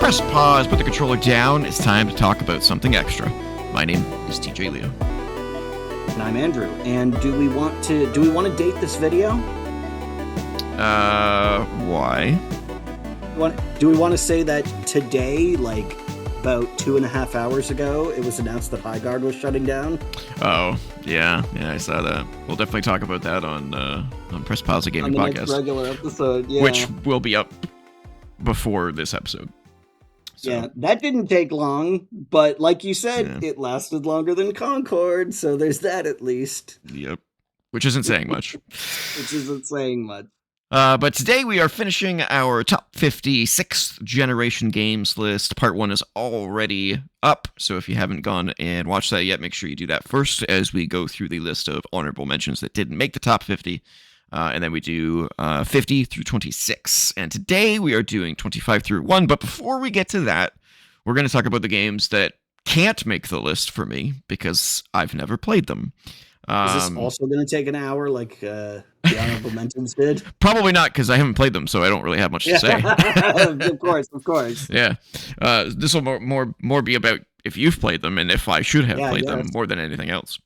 Press pause, put the controller down. It's time to talk about something extra. My name is TJ Leo. And I'm Andrew. And do we want to date this video? Why? Do we want to say that today, like about 2.5 hours ago, it was announced that Highguard was shutting down? Oh, yeah, I saw that. We'll definitely talk about that on Press Pause a Gaming on the Podcast, next regular episode, yeah. which will be up before this episode. So. Yeah, that didn't take long, but like you said, It lasted longer than Concord, so there's that at least. Yep, which isn't saying much. But today we are finishing our top 50 6th generation games list. Part 1 is already up, so if you haven't gone and watched that yet, make sure you do that first as we go through the list of honorable mentions that didn't make the top 50. And then we do 50 through 26. And today we are doing 25 through 1. But before we get to that, we're going to talk about the games that can't make the list for me because I've never played them. Is this also going to take an hour like the honorable mentions did? Probably not, because I haven't played them, so I don't really have much to say. Of course. Yeah. This will more be about if you've played them and if I should have played them more than anything else.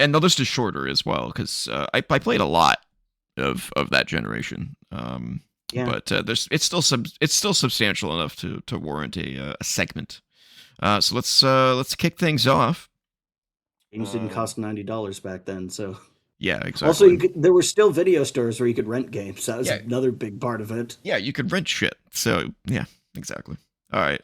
And the list is shorter as well, because I played a lot of that generation. But it's still substantial enough to warrant a segment. So let's kick things off. Games didn't cost $90 back then, so yeah, exactly. Also, there were still video stores where you could rent games. That was another big part of it. Yeah, you could rent shit. So yeah, exactly. All right.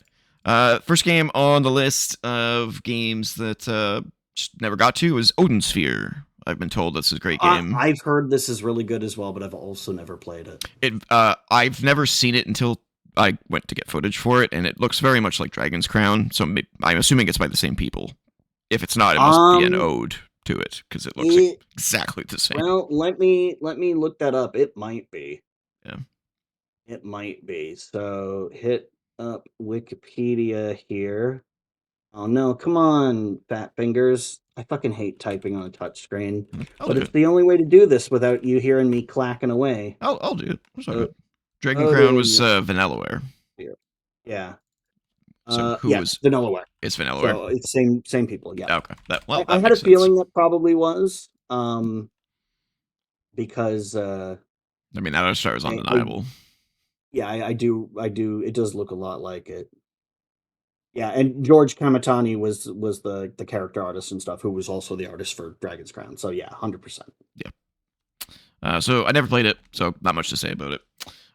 First game on the list of games that just never got to was Odin Sphere. I've been told this is a great game. I've heard this is really good as well, but I've also never played it. I've never seen it until I went to get footage for it, and it looks very much like Dragon's Crown. So I'm assuming it's by the same people. If it's not, it must be an ode to it because it looks exactly the same. Well, let me look that up. It might be. Yeah. It might be. So hit up Wikipedia here. Oh no, come on, fat fingers. I fucking hate typing on a touchscreen. But it's the only way to do this without you hearing me clacking away. I'll do it. Sorry. Dragon Crown was Vanillaware. Yeah. So who was Vanillaware? It's Vanillaware. So it's same people. Yeah. Okay. I had a feeling that probably was, because I mean that art style is undeniable. I do. It does look a lot like it. Yeah, and George Kamatani was the character artist and stuff, who was also the artist for Dragon's Crown. So yeah, 100%. Yeah. So I never played it, so not much to say about it.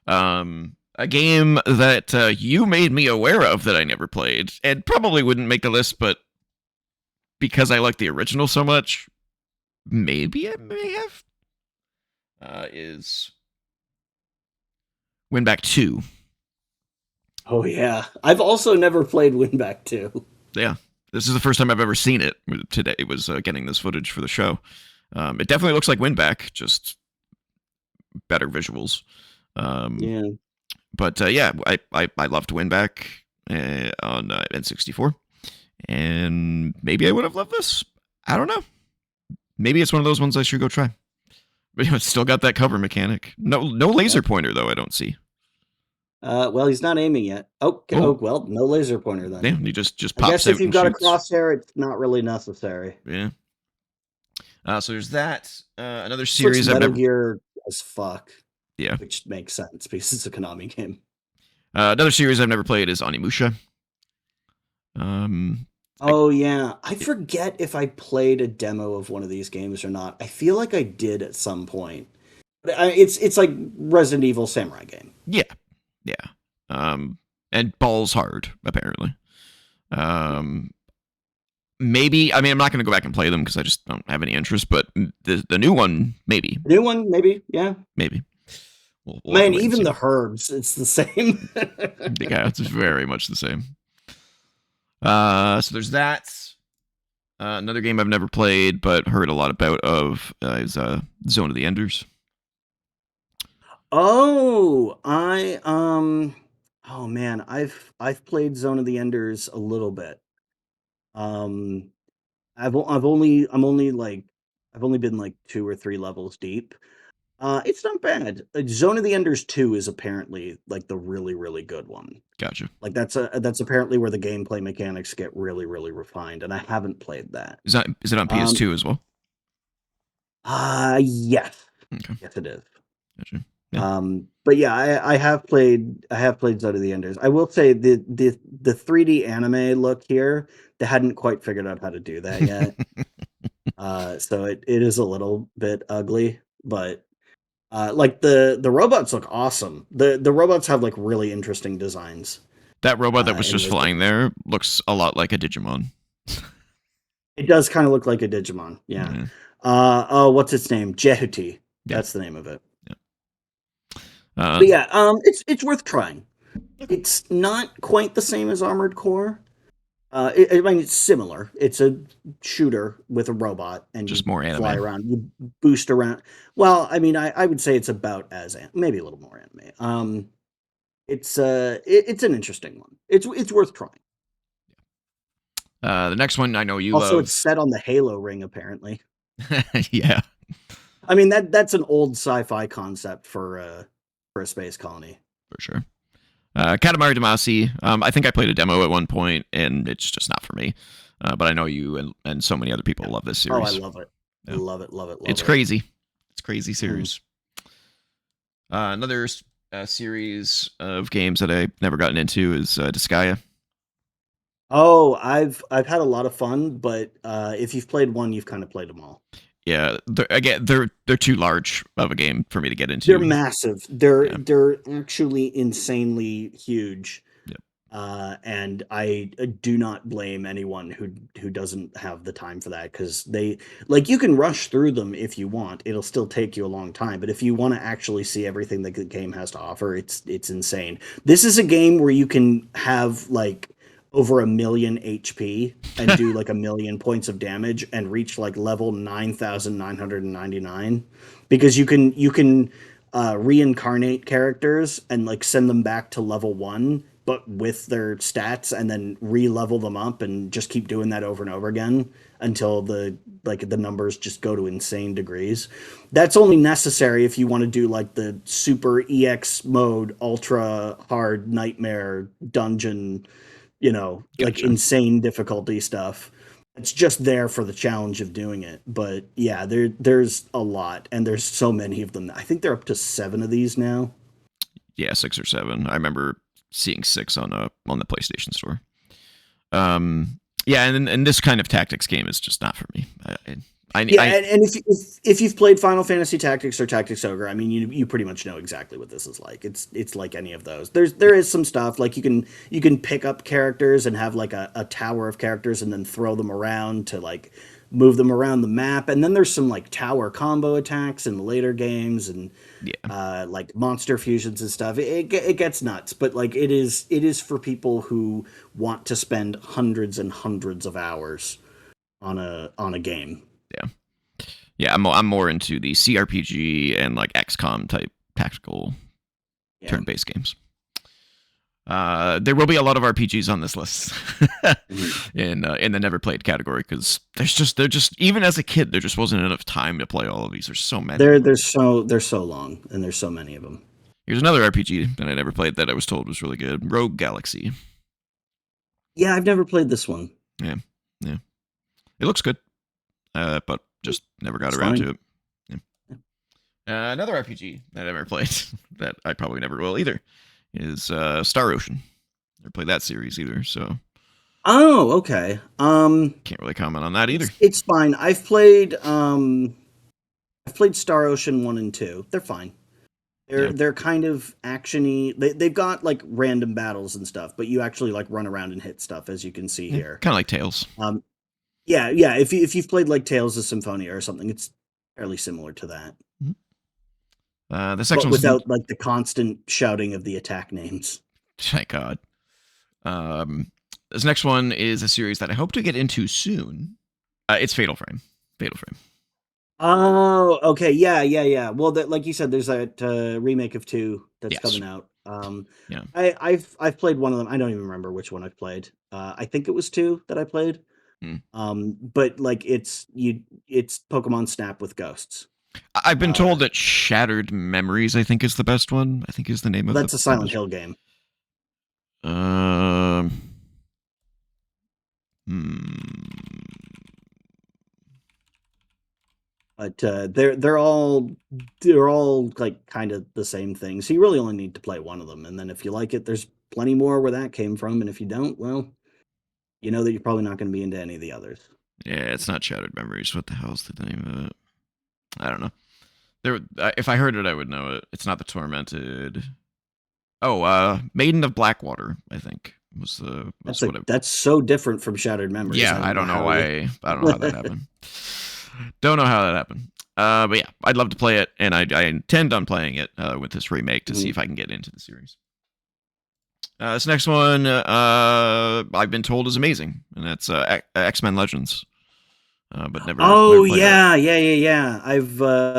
A game that you made me aware of that I never played, and probably wouldn't make the list, but because I like the original so much, maybe I may have, is Winback 2. Oh, yeah. I've also never played Winback 2. Yeah. This is the first time I've ever seen it. Today it was getting this footage for the show. It definitely looks like Winback, just better visuals. Yeah. But I loved Winback on N64, and maybe I would have loved this. I don't know. Maybe it's one of those ones I should go try. But it's still got that cover mechanic. No laser pointer though. I don't see. Well, he's not aiming yet. Okay. Oh, well, no laser pointer then. Yeah, he just pops out. I guess if you've got a crosshair, it's not really necessary. Yeah. So there's that. Another series I've never gear as fuck. Yeah, which makes sense because it's a Konami game. Another series I've never played is Onimusha. Yeah, I forget if I played a demo of one of these games or not. I feel like I did at some point. It's like Resident Evil Samurai game. Yeah. And balls hard apparently. Maybe I'm not going to go back and play them because I just don't have any interest. But the new one, maybe. New one, maybe. Yeah, maybe. We'll Man, even the herbs, it's the same. Yeah, it's very much the same. So there's that. Another game I've never played but heard a lot about is Zone of the Enders. Oh, oh man, I've played Zone of the Enders a little bit. I've only been like 2 or 3 levels deep. It's not bad. Zone of the Enders 2 is apparently like the really, really good one. Gotcha. Like that's apparently where the gameplay mechanics get really, really refined, and I haven't played that. Is it on PS2 as well? Yes. Okay, Yes, it is. gotcha. Yeah, But yeah, I have played Zone of the Enders. I will say the 3D anime look here, they hadn't quite figured out how to do that yet. So it is a little bit ugly, but like the robots look awesome. The robots have like really interesting designs. that robot that was In just those flying games. there looks a lot like a Digimon. It does kind of look like a Digimon, yeah. Yeah, Oh, what's its name? Jehuti. yeah, That's the name of it. yeah. Uh, But yeah, it's worth trying. okay. It's not quite the same as Armored Core. I mean, it's similar. It's a shooter with a robot, and Just you more fly anime. around, you boost around. Well, I mean, I would say it's about as maybe a little more anime. It's an interesting one. It's worth trying. The next one I know you Also, it's love. set on the Halo ring, apparently. Yeah, I mean that's an old sci-fi concept for a space colony. for sure. Katamari Damacy. I think I played a demo at one point, and it's just not for me. But I know you and so many other people Yeah. love this Oh, I series. love it. Yeah, Love it, love it, it's love it. crazy. It's crazy Mhm. series. Another series of games that I've never gotten into is Disgaea. Oh, I've had a lot of fun, but if you've played one, you've kind of played them all. Yeah, again, they're too large of a game for me to get They're into. massive. They're Yeah, they're actually insanely huge. yep. And I do not blame anyone who doesn't have the time for that because they like you can rush through them if you want. It'll still take you a long time, but if you want to actually see everything that the game has to offer, it's insane. This is a game where you can have like over 1,000,000 HP and do like 1,000,000 points of damage and reach like level 9,999 because you can reincarnate characters and like send them back to level 1 but with their stats and then re-level them up and just keep doing that over and over again until the numbers just go to insane degrees. That's only necessary if you want to do like the super EX mode, ultra hard nightmare dungeon, like Gotcha. insane difficulty stuff. It's just there for the challenge of doing it. But yeah, there's a lot and there's so many of them. I think they're up to 7 of these now. Yeah, 6 or 7. I remember seeing 6 on the PlayStation Store. Yeah, and this kind of tactics game is just not for me. Yeah, I and if you've played Final Fantasy Tactics or Tactics Ogre, I mean, you pretty much know exactly what this is like. It's like any of those. There is some stuff like you can pick up characters and have like a tower of characters and then throw them around to like move them around the map. And then there's some like tower combo attacks in the later games and yeah like monster fusions and stuff. It gets nuts, but like it is for people who want to spend hundreds and hundreds of hours on a game. yeah yeah. I'm more into the CRPG and like XCOM type tactical Yeah. turn-based games. There will be a lot of RPGs on this list Mhm. in the never played category because they're just even as a kid there just wasn't enough time to play all of these. There's so many. They're so long and there's so many of them. Here's another RPG that I never played that I was told was really good. Rogue Galaxy. Yeah, I've never played this one. Yeah, yeah. It looks good, but just never got It's around fine. to it. Yeah. Another RPG that I never played that I probably never will either is Star Ocean. Never played that series either, so Oh, okay. can't really comment on that either. It's fine. I've played Star Ocean 1 and 2. They're fine. They're Yeah, they're kind of actiony. They've got like random battles and stuff, but you actually like run around and hit stuff as you can see yeah. here. Kind of like Tales. Um, yeah. If you've played like Tales of Symphonia or something, it's fairly similar to that, Mhm. This next but one's without like the constant shouting of the attack names. thank God. This next one is a series that I hope to get into soon. It's Fatal Frame. Fatal Frame. Oh, okay. Yeah, yeah, yeah. Well, that like you said, there's that remake of 2 that's Yes. coming out. Yeah. I've played one of them. I don't even remember which one I've played. I think it was 2 that I played. Mm. But like it's Pokemon Snap with ghosts. I've been told Uh, that Shattered Memories, I think, is the best one. I think is the name of the that's a Silent Hill game. um hmm. But they're all like kind of the same thing. So you really only need to play one of them, and then if you like it, there's plenty more where that came from. And if you don't, well, you know that you're probably not going to be into any of the others. Yeah, it's not Shattered Memories. What the hell's the name of it? I don't know. If I heard it, I would know it. It's not the Tormented. Oh, Maiden of Blackwater, I think was what it. That's so different from Shattered Memories. Yeah, I I don't know don't know how you. why. I don't know how that happened. Don't know how that happened. But yeah, I'd love to play it, and I intend on playing it with this remake to see Mhm. if I can get into the series. This next one, I've been told is amazing, and that's X Men Legends, but never Oh played it. yeah, yeah, yeah, yeah.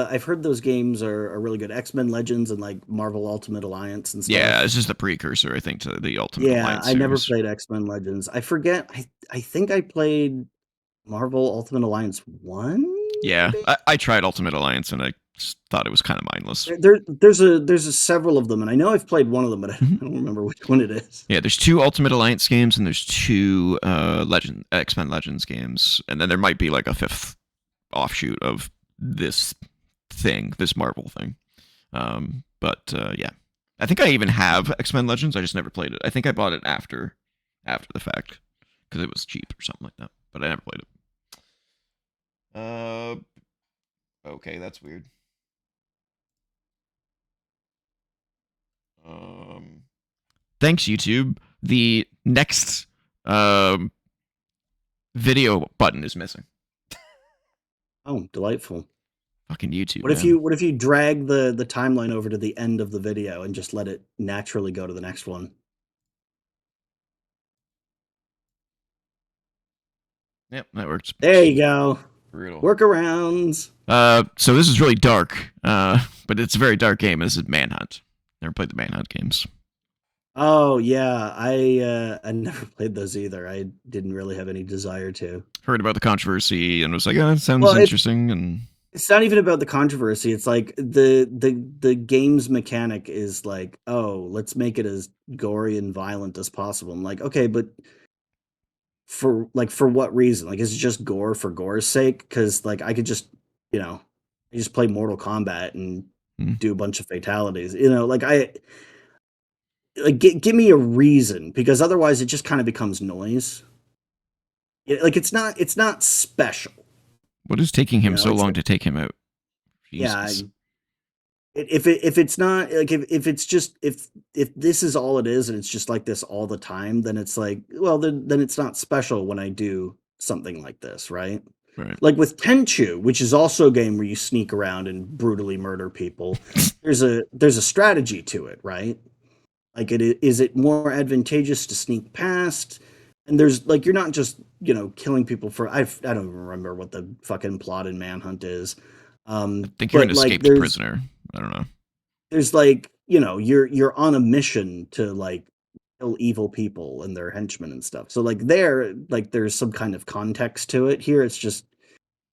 I've heard those games are really good. X-Men Legends and like Marvel Ultimate Alliance and Yeah, stuff. it's just the precursor, I think, to the Ultimate Yeah, Alliance I never series. played X-Men Legends. I forget. I think I played Marvel Ultimate Alliance 1, Yeah, maybe? I tried Ultimate Alliance, and I just thought it was kind of mindless. There's a several of them, and I know I've played one of them, but I Mhm. don't remember which one it is. Yeah, there's two Ultimate Alliance games, and there's two Legend X Men Legends games, and then there might be like a fifth offshoot of this thing, this Marvel thing. But yeah, I think I even have X Men Legends. I just never played it. I think I bought it after the fact because it was cheap or something like that. But I never played it. Okay, that's weird. Um, thanks YouTube. The next um video button is missing. Oh, delightful. Fucking YouTube, What if man. you drag the timeline over to the end of the video and just let it naturally go to the next one? Yep, that works. There you go. Brutal. Workarounds. So this is really dark, but it's a very dark game. This is Manhunt. Never played the Manhunt games. Oh yeah, I never played those either. I didn't really have any desire to. Heard about the controversy and was like, oh, that sounds Well, interesting. And it's not even about the controversy. It's like the game's mechanic is like, oh, let's make it as gory and violent as possible. I'm like, okay, but for what reason? Like, is it just gore for gore's sake? Because like I could just, you know, I just play Mortal Kombat and hmm, do a bunch of fatalities. Like give me a reason because otherwise it just kind of becomes noise. Like it's not special. what is taking him so It's long to take him out? yeah. Jesus. If it's not like if it's just if this is all it is and it's just like this all the time, then it's like well then it's not special when I do something like this, right? Right. Like with Tenchu, which is also a game where you sneak around and brutally murder people. There's a strategy to it, right? Like is it more advantageous to sneak past? And there's like you're not just killing people for I don't even remember what the fucking plot in Manhunt is, I think you're an but like escaped prisoner. I don't know. there's like you're on a mission to like kill evil people and their henchmen and stuff. So like there's some kind of context to it. Here it's just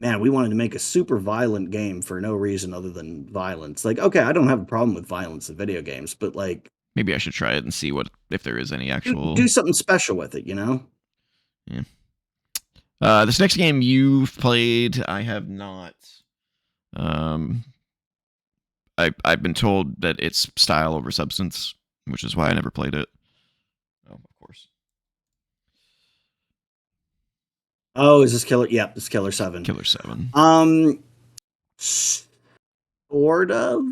man, we wanted to make a super violent game for no reason other than violence. Like okay, I don't have a problem with violence in video games, but like Maybe I should try it and see what if there is any actual. do something special with it. Yeah. This next game you've played, I have not. Um, I've been told that it's style over substance, which is why I never played it. Oh, of course. Oh, is this Killer? Yeah, this Killer 7. Killer 7. Um, sort of,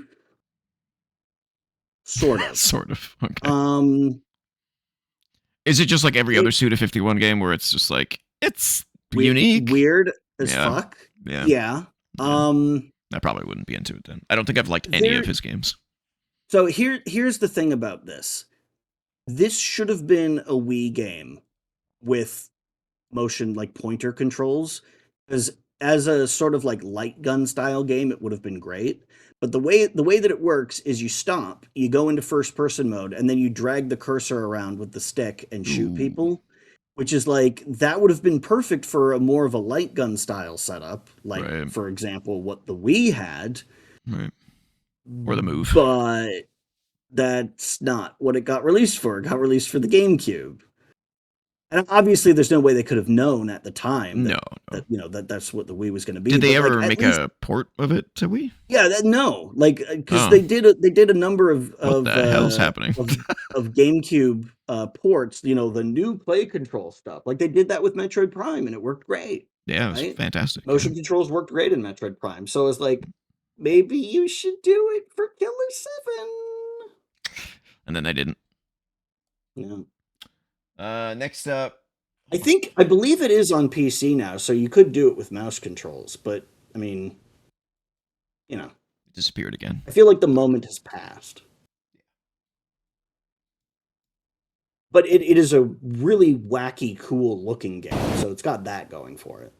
sort of. Sort of. Okay. Um, Is it just like every other it Suda 51 game where it's just like, it's unique? weird as Yeah. fuck. Yeah. Yeah. Yeah. Um, I probably wouldn't be into it then. I don't think I've liked any there. of his games. So here's the thing about this. This should have been a Wii game with motion like pointer controls because as a sort of like light gun style game it would have been great, but the way that it works is you stop, you go into first person mode, and then you drag the cursor around with the stick and shoot Ooh. people, which is like that would have been perfect for a more of a light gun style setup, like Right. for example what the Wii had, Right. Or the move. but that's not what it got released for. It got released for the GameCube. And obviously there's no way they could have known at the time No, no. that's what the Wii was going to be, Did they but like ever at make least a port of it to Wii? yeah, no, like because Oh, they did a number of what the hell's happening? of GameCube ports, the new play control stuff. Like they did that with Metroid Prime, and it worked great, Yeah, it was right? fantastic. Yeah. Motion controls worked great in Metroid Prime, so it's like maybe you should do it for Killer 7. And then they didn't. Yeah. Next up, I believe it is on PC now, so you could do it with mouse controls, but I mean, you know, it disappeared again. I feel like the moment has passed. But it is a really wacky, cool looking game, so it's got that going for it.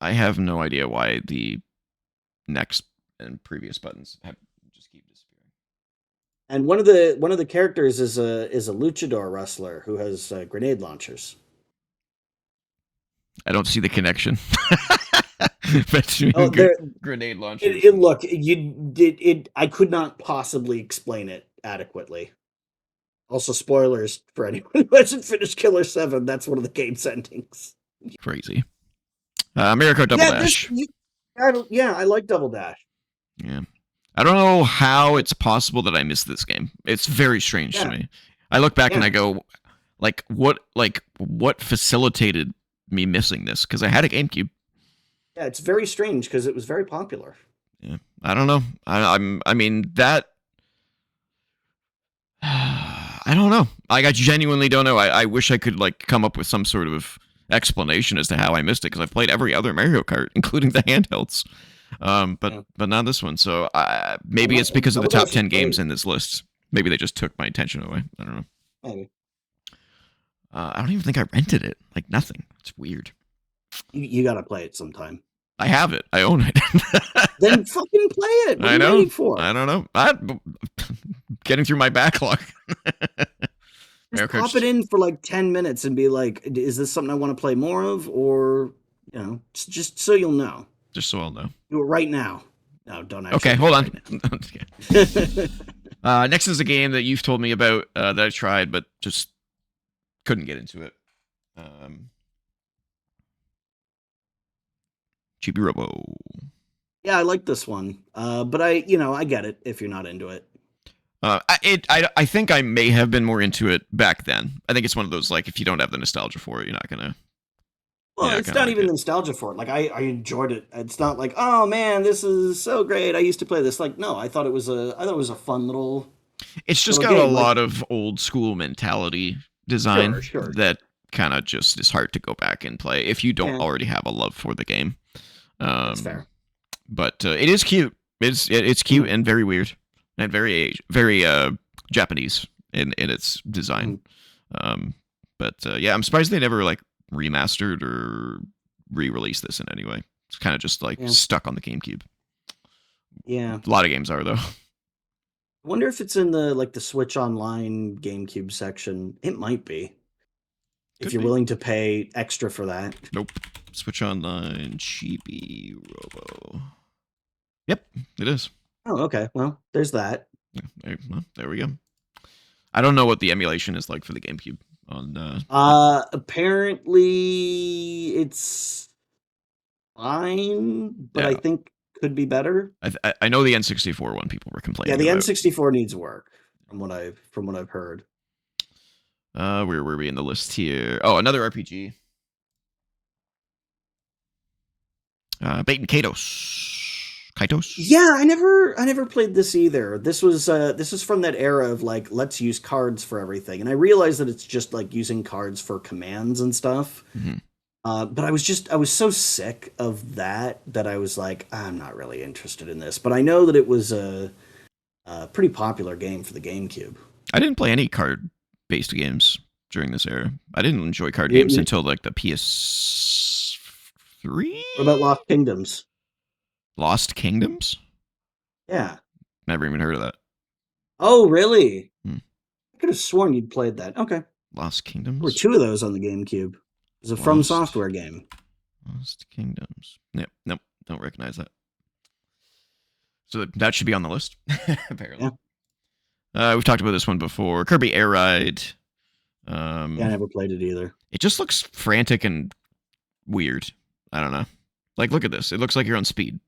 I have no idea why the next and previous buttons have just keep disappearing. And one of the characters is a luchador wrestler who has grenade launchers. I don't see the connection between Oh, there. grenade launchers. Look, you did it. I could not possibly explain it adequately. Also, spoilers for anyone who hasn't finished Killer 7. That's one of the game's endings. Crazy. Miracle Double Dash. I like Double Dash. Yeah. I don't know how it's possible that I missed this game. It's very strange to me. I look back and I go, what facilitated me missing this? Because I had a GameCube. Yeah, it's very strange because it was very popular. Yeah. I don't know. I mean that. I don't know. I genuinely don't know. I wish I could come up with some sort of explanation as to how I missed it, because I've played every other Mario Kart, including the handhelds, but not this one. So maybe it's because of the top 10 games in this list. Maybe they just took my attention away. I don't know. Maybe. I don't even think I rented it. Nothing. It's weird. You got to play it sometime. I have it. I own it. Then fucking play it. What I are you know. waiting for? I don't know. Getting through my backlog. Just pop it in for 10 minutes and be like, is this something I want to play more of? Or, just so you'll know. Just so I'll know. Do it right now. No, don't actually. Okay, hold on. Right next is a game that you've told me about that I tried, but just couldn't get into it. Chibi Robo. Yeah, I like this one. But I get it if you're not into it. I think I may have been more into it back then. I think it's one of those, if you don't have the nostalgia for it, you're not gonna. Well, it's not even nostalgia for it. I enjoyed it. It's not like, oh man, this is so great. I used to play this. No, I thought it was a fun little. It's just got a lot of old school mentality design that kind of just is hard to go back and play if you don't already have a love for the game. That's fair. But it is cute. It's cute and very weird and very Japanese in its design. But yeah, I'm surprised they never remastered or re-released this in any way. It's kind of just stuck on the GameCube. Yeah, a lot of games are though. I wonder if it's in the Switch Online GameCube section. It might be. If you're willing to pay extra for that. Nope. Switch Online Chibi Robo. Yep, it is. Oh, okay. Well, there's that. Yeah, there we go. I don't know what the emulation is like for the GameCube on. Apparently it's fine, but I think could be better. I know the N64 one people were complaining. Yeah, the about. N64 needs work from what I've heard. Where were we in the list here? Oh, another RPG. Bait and Kaitos. Yeah, I never played this either. This was from that era of let's use cards for everything, and I realized that it's just using cards for commands and stuff. Mm-hmm. But I was so sick of that I was like, I'm not really interested in this. But I know that it was a pretty popular game for the GameCube. I didn't play any card-based games during this era. I didn't enjoy card games until the PS3. What about Lost Kingdoms? Lost Kingdoms? Yeah. Never even heard of that. Oh, really? I could have sworn you'd played that. Okay. Lost There were Kingdoms. 2 of those on the GameCube. It was a From Lost Software game. Lost Kingdoms. Yep. Nope. Don't recognize that. So that should be on the list. Apparently. We've talked about this one before. Kirby Air Ride. Yeah, I never played it either. It just looks frantic and weird. I don't know. Like, look at this. It looks like you're on speed.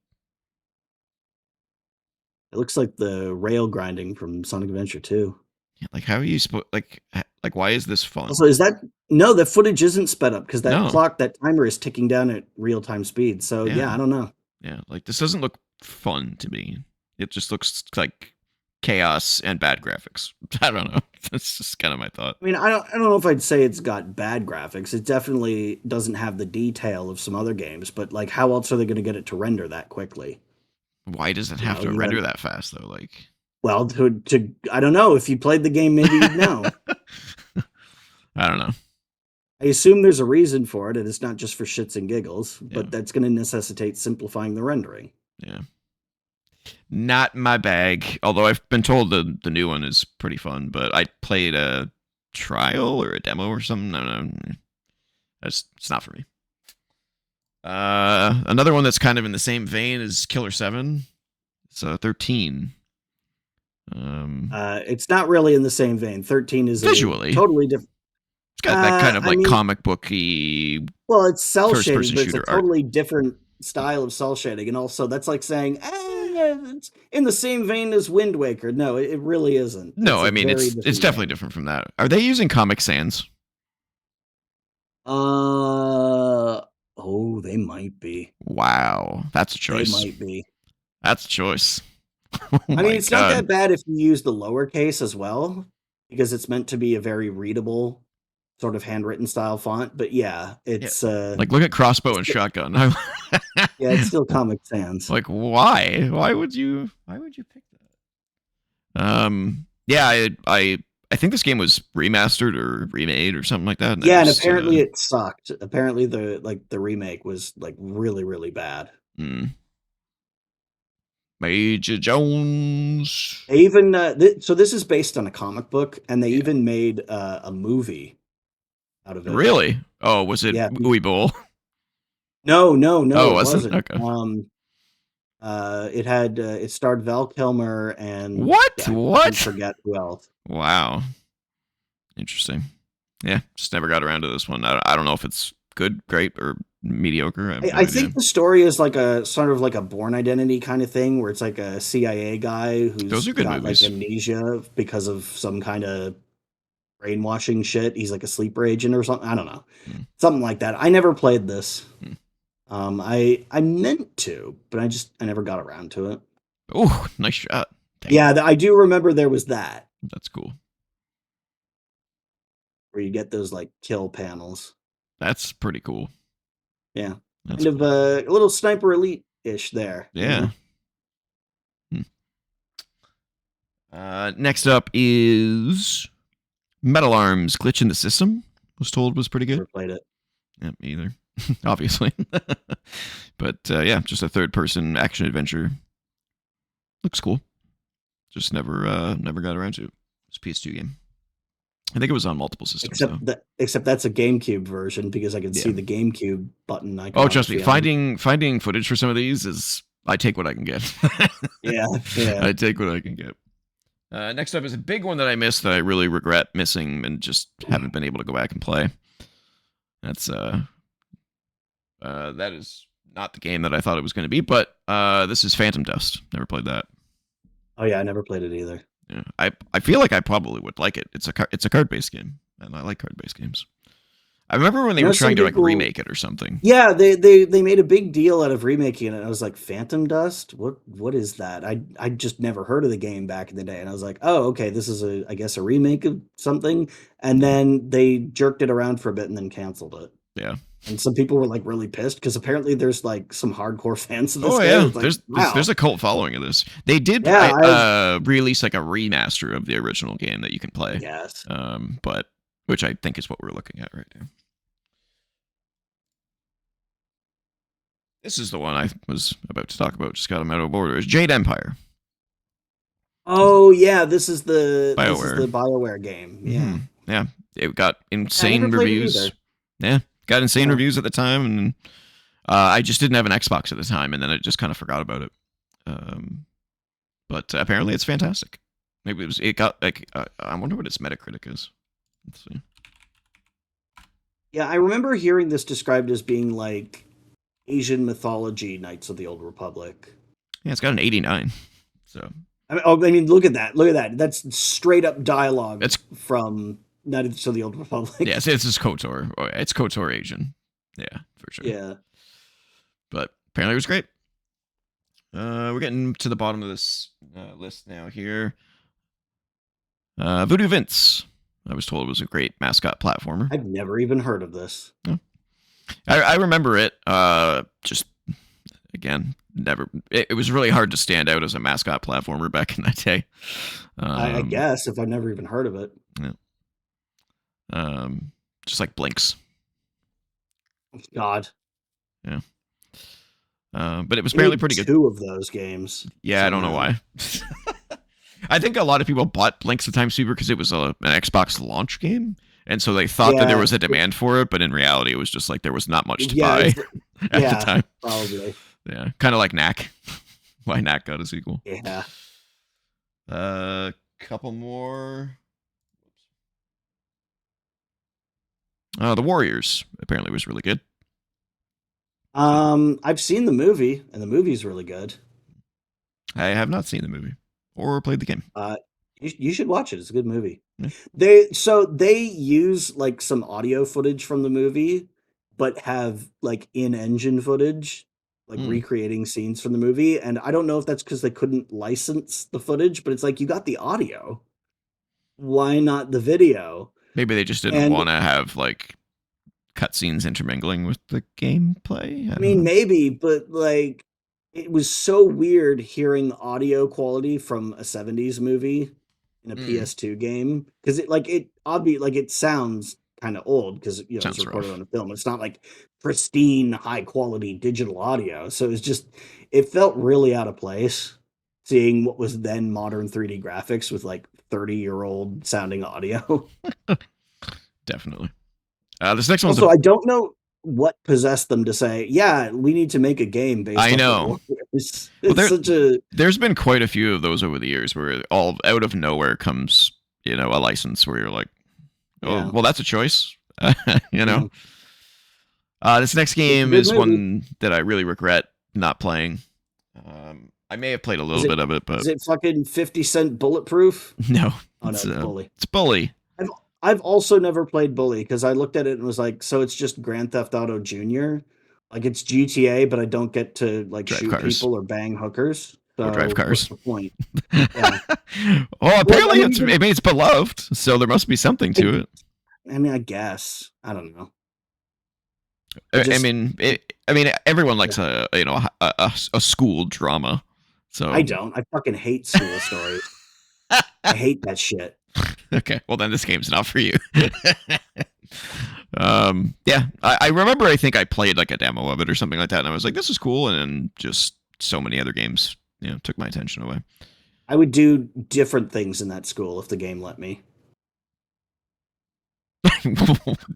It looks like the rail grinding from Sonic Adventure 2. Yeah, like, how are you supposed? Like, why is this fun? Also, is that no? The footage isn't sped up because that No. clock, that timer, is ticking down at real time speed. So yeah, I don't know. Yeah, like this doesn't look fun to me. It just looks like chaos and bad graphics. I don't know. That's just kind of my thought. I mean, I don't know if I'd say it's got bad graphics. It definitely doesn't have the detail of some other games. But like, how else are they going to get it to render that quickly? Why does it have to render that fast though? Like, well, to I don't know. If you played the game, maybe you'd know. I don't know. I assume there's a reason for it, and it's not just for shits and giggles. But that's going to necessitate simplifying the rendering. Yeah. Not my bag. Although I've been told the new one is pretty fun, but I played a trial or a demo or something. No. It's not for me. Another one that's kind of in the same vein is Killer 7. It's 13. It's not really in the same vein. 13 is visually totally different. It's got that kind of like comic booky. Well, it's cell shading, but it's a shooter totally different style of cell shading, and also that's like saying, it's in the same vein as Wind Waker. No, it really isn't. No, I mean it's definitely different from that. Are they using Comic Sans? Oh, they might be. Wow, that's a choice. They might be. That's a choice. I mean, it's not that bad if you use the lowercase as well, because it's meant to be a very readable sort of handwritten style font. But yeah, it's like, look at Crossbow and Shotgun. Yeah, it's still Comic Sans. Like, why? Why would you pick that? Yeah, I think this game was remastered or remade or something like that. And and apparently it sucked. Apparently the remake was like really, really bad. Major Jones. They even so this is based on a comic book, and they even made a movie out of it. Really? Oh, was it Uwe Boll? No, Oh, it wasn't. Okay. It starred Val Kilmer and what? I forget who else. Wow, interesting. Yeah, just never got around to this one. I don't know if it's good, great, or mediocre. I think the story is like a sort of like a Born Identity kind of thing, where it's like a CIA guy who's got like amnesia because of some kind of brainwashing shit. He's like a sleeper agent or something. I don't know, something like that. I never played this. I meant to, but I never got around to it. Oh, nice shot. Dang. Yeah, I do remember there was that. That's cool. Where you get those like kill panels. That's pretty cool. Yeah, kind of a little Sniper Elite-ish there. Yeah. Next up is Metal Arms Glitch in the System. Was told was pretty good. Never played it. Yeah, me either. Obviously. But yeah, just a third-person action adventure. Looks cool. Just never got around to it. It's a PS2 game. I think it was on multiple systems. Except that's a GameCube version, because I can see the GameCube button icon. Oh, trust me, finding footage for some of these is, I take what I can get. yeah. I take what I can get. Next up is a big one that I missed that I really regret missing and just haven't been able to go back and play. That's that is not the game that I thought it was going to be, but this is Phantom Dust. Never played that. Oh yeah, I never played it either. Yeah, I feel like I probably would like it. It's a card-based game, and I like card-based games. I remember when they were trying to like remake it or something. Yeah, they made a big deal out of remaking it. I was like, Phantom Dust? What is that? I just never heard of the game back in the day, and I was like, oh, okay, this is I guess a remake of something. And then they jerked it around for a bit and then canceled it. Yeah. And some people were like really pissed because apparently there's like some hardcore fans of this. Oh game. yeah, Like, there's a cult following of this. They did release like a remaster of the original game that you can play. Yes. But which I think is what we're looking at right now. This is the one I was about to talk about. Just got them out of order. It's Jade Empire. Oh yeah, this is the BioWare BioWare game. Yeah. Yeah. it got I never insane played it reviews. either. Yeah, got insane Yeah. reviews at the time, and I just didn't have an Xbox at the time, and then I just kind of forgot about it. Um, but apparently, it's fantastic. Maybe it got like I wonder what its Metacritic is. Let's see. Yeah, I remember hearing this described as being like Asian mythology Knights of the Old Republic. Yeah, it's got an 89. So I mean, look at that. Look at that. That's straight up dialogue it's from Knights of the Old Republic. yeah, it's just KOTOR. It's KOTOR Asian. Yeah, for sure. Yeah. But apparently, it was great. We're getting to the bottom of this list now here. Voodoo Vince. I was told it was a great mascot platformer. I've never even heard of this. Yeah. I remember it. Just again, never. It was really hard to stand out as a mascot platformer back in that day. I guess if I've never even heard of it. Yeah. Just like Blinks. God. Yeah. But it was apparently pretty good. 2 of those games. Yeah, somehow. I don't know why. I think a lot of people bought Blinks the Time Sweeper because it was an Xbox launch game, and so they thought that there was a demand for it, but in reality, it was just like there was not much to buy at the time. Probably. Yeah, kind of like Knack. Why Knack got a sequel? Yeah. Couple more. The Warriors apparently was really good. I've seen the movie, and the movie's really good. I have not seen the movie or played the game. You should watch it. It's a good movie. Yeah. They use like some audio footage from the movie, but have like in-engine footage, like recreating scenes from the movie. And I don't know if that's because they couldn't license the footage, but it's like you got the audio. Why not the video? Maybe they just didn't want to have like cutscenes intermingling with the gameplay. I mean, maybe, but like it was so weird hearing audio quality from a 70s movie in a PS2 game because it sounds kind of old because it's recorded on a film. It's not like pristine, high quality digital audio, so it felt really out of place seeing what was then modern 3D graphics with like 30-year-old sounding audio. Definitely. This next one's also, I don't know what possessed them to say, yeah, we need to make a game based on the Warriors. There's been quite a few of those over the years where all out of nowhere comes, a license where you're like, oh, well, that's a choice, This next game is one that I really regret not playing. I may have played a little bit of it, but is it fucking 50 Cent Bulletproof? No, it's Bully. It's Bully. I've also never played Bully because I looked at it and was like, so it's just Grand Theft Auto Jr. Like it's GTA, but I don't get to like drive shoot cars. People or bang hookers. So or drive cars. What's the point? Yeah. Well, apparently it's beloved, so there must be something to it. I mean, I guess. I don't know. I mean, everyone likes a school drama. So I don't. I fucking hate school stories. I hate that shit. Okay, well then this game's not for you. Yeah, I remember. I think I played like a demo of it or something like that, and I was like, "This is cool," and then just so many other games, took my attention away. I would do different things in that school if the game let me.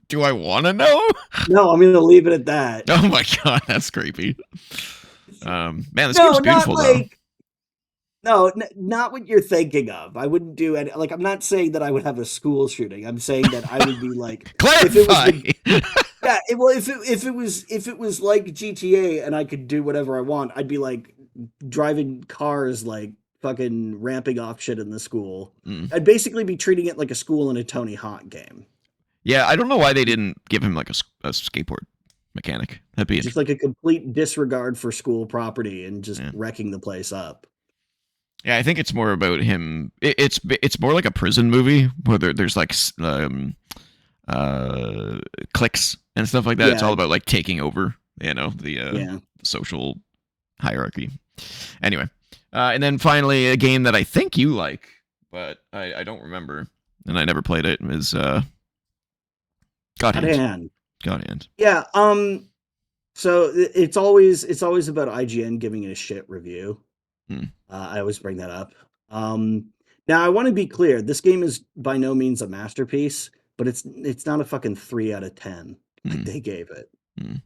Do I want to know? No, I'm going to leave it at that. Oh my god, that's creepy. Man, this game's beautiful though. No, not what you're thinking of. I wouldn't do any. Like, I'm not saying that I would have a school shooting. I'm saying that I would be like, clarify. If it was like GTA and I could do whatever I want, I'd be like driving cars, like fucking ramping off shit in the school. I'd basically be treating it like a school in a Tony Hawk game. Yeah, I don't know why they didn't give him like a skateboard mechanic. That'd be just like a complete disregard for school property and just wrecking the place up. Yeah, I think it's more about him. It's more like a prison movie where there's like cliques and stuff like that. Yeah. It's all about like taking over, the social hierarchy. Anyway, and then finally a game that I think you like, but I don't remember, and I never played it. Is God Hand. Yeah. So it's always about IGN giving it a shit review. I always bring that up. Now I want to be clear. This game is by no means a masterpiece, but it's not a fucking 3 out of 10 like Mm, they gave it. mm.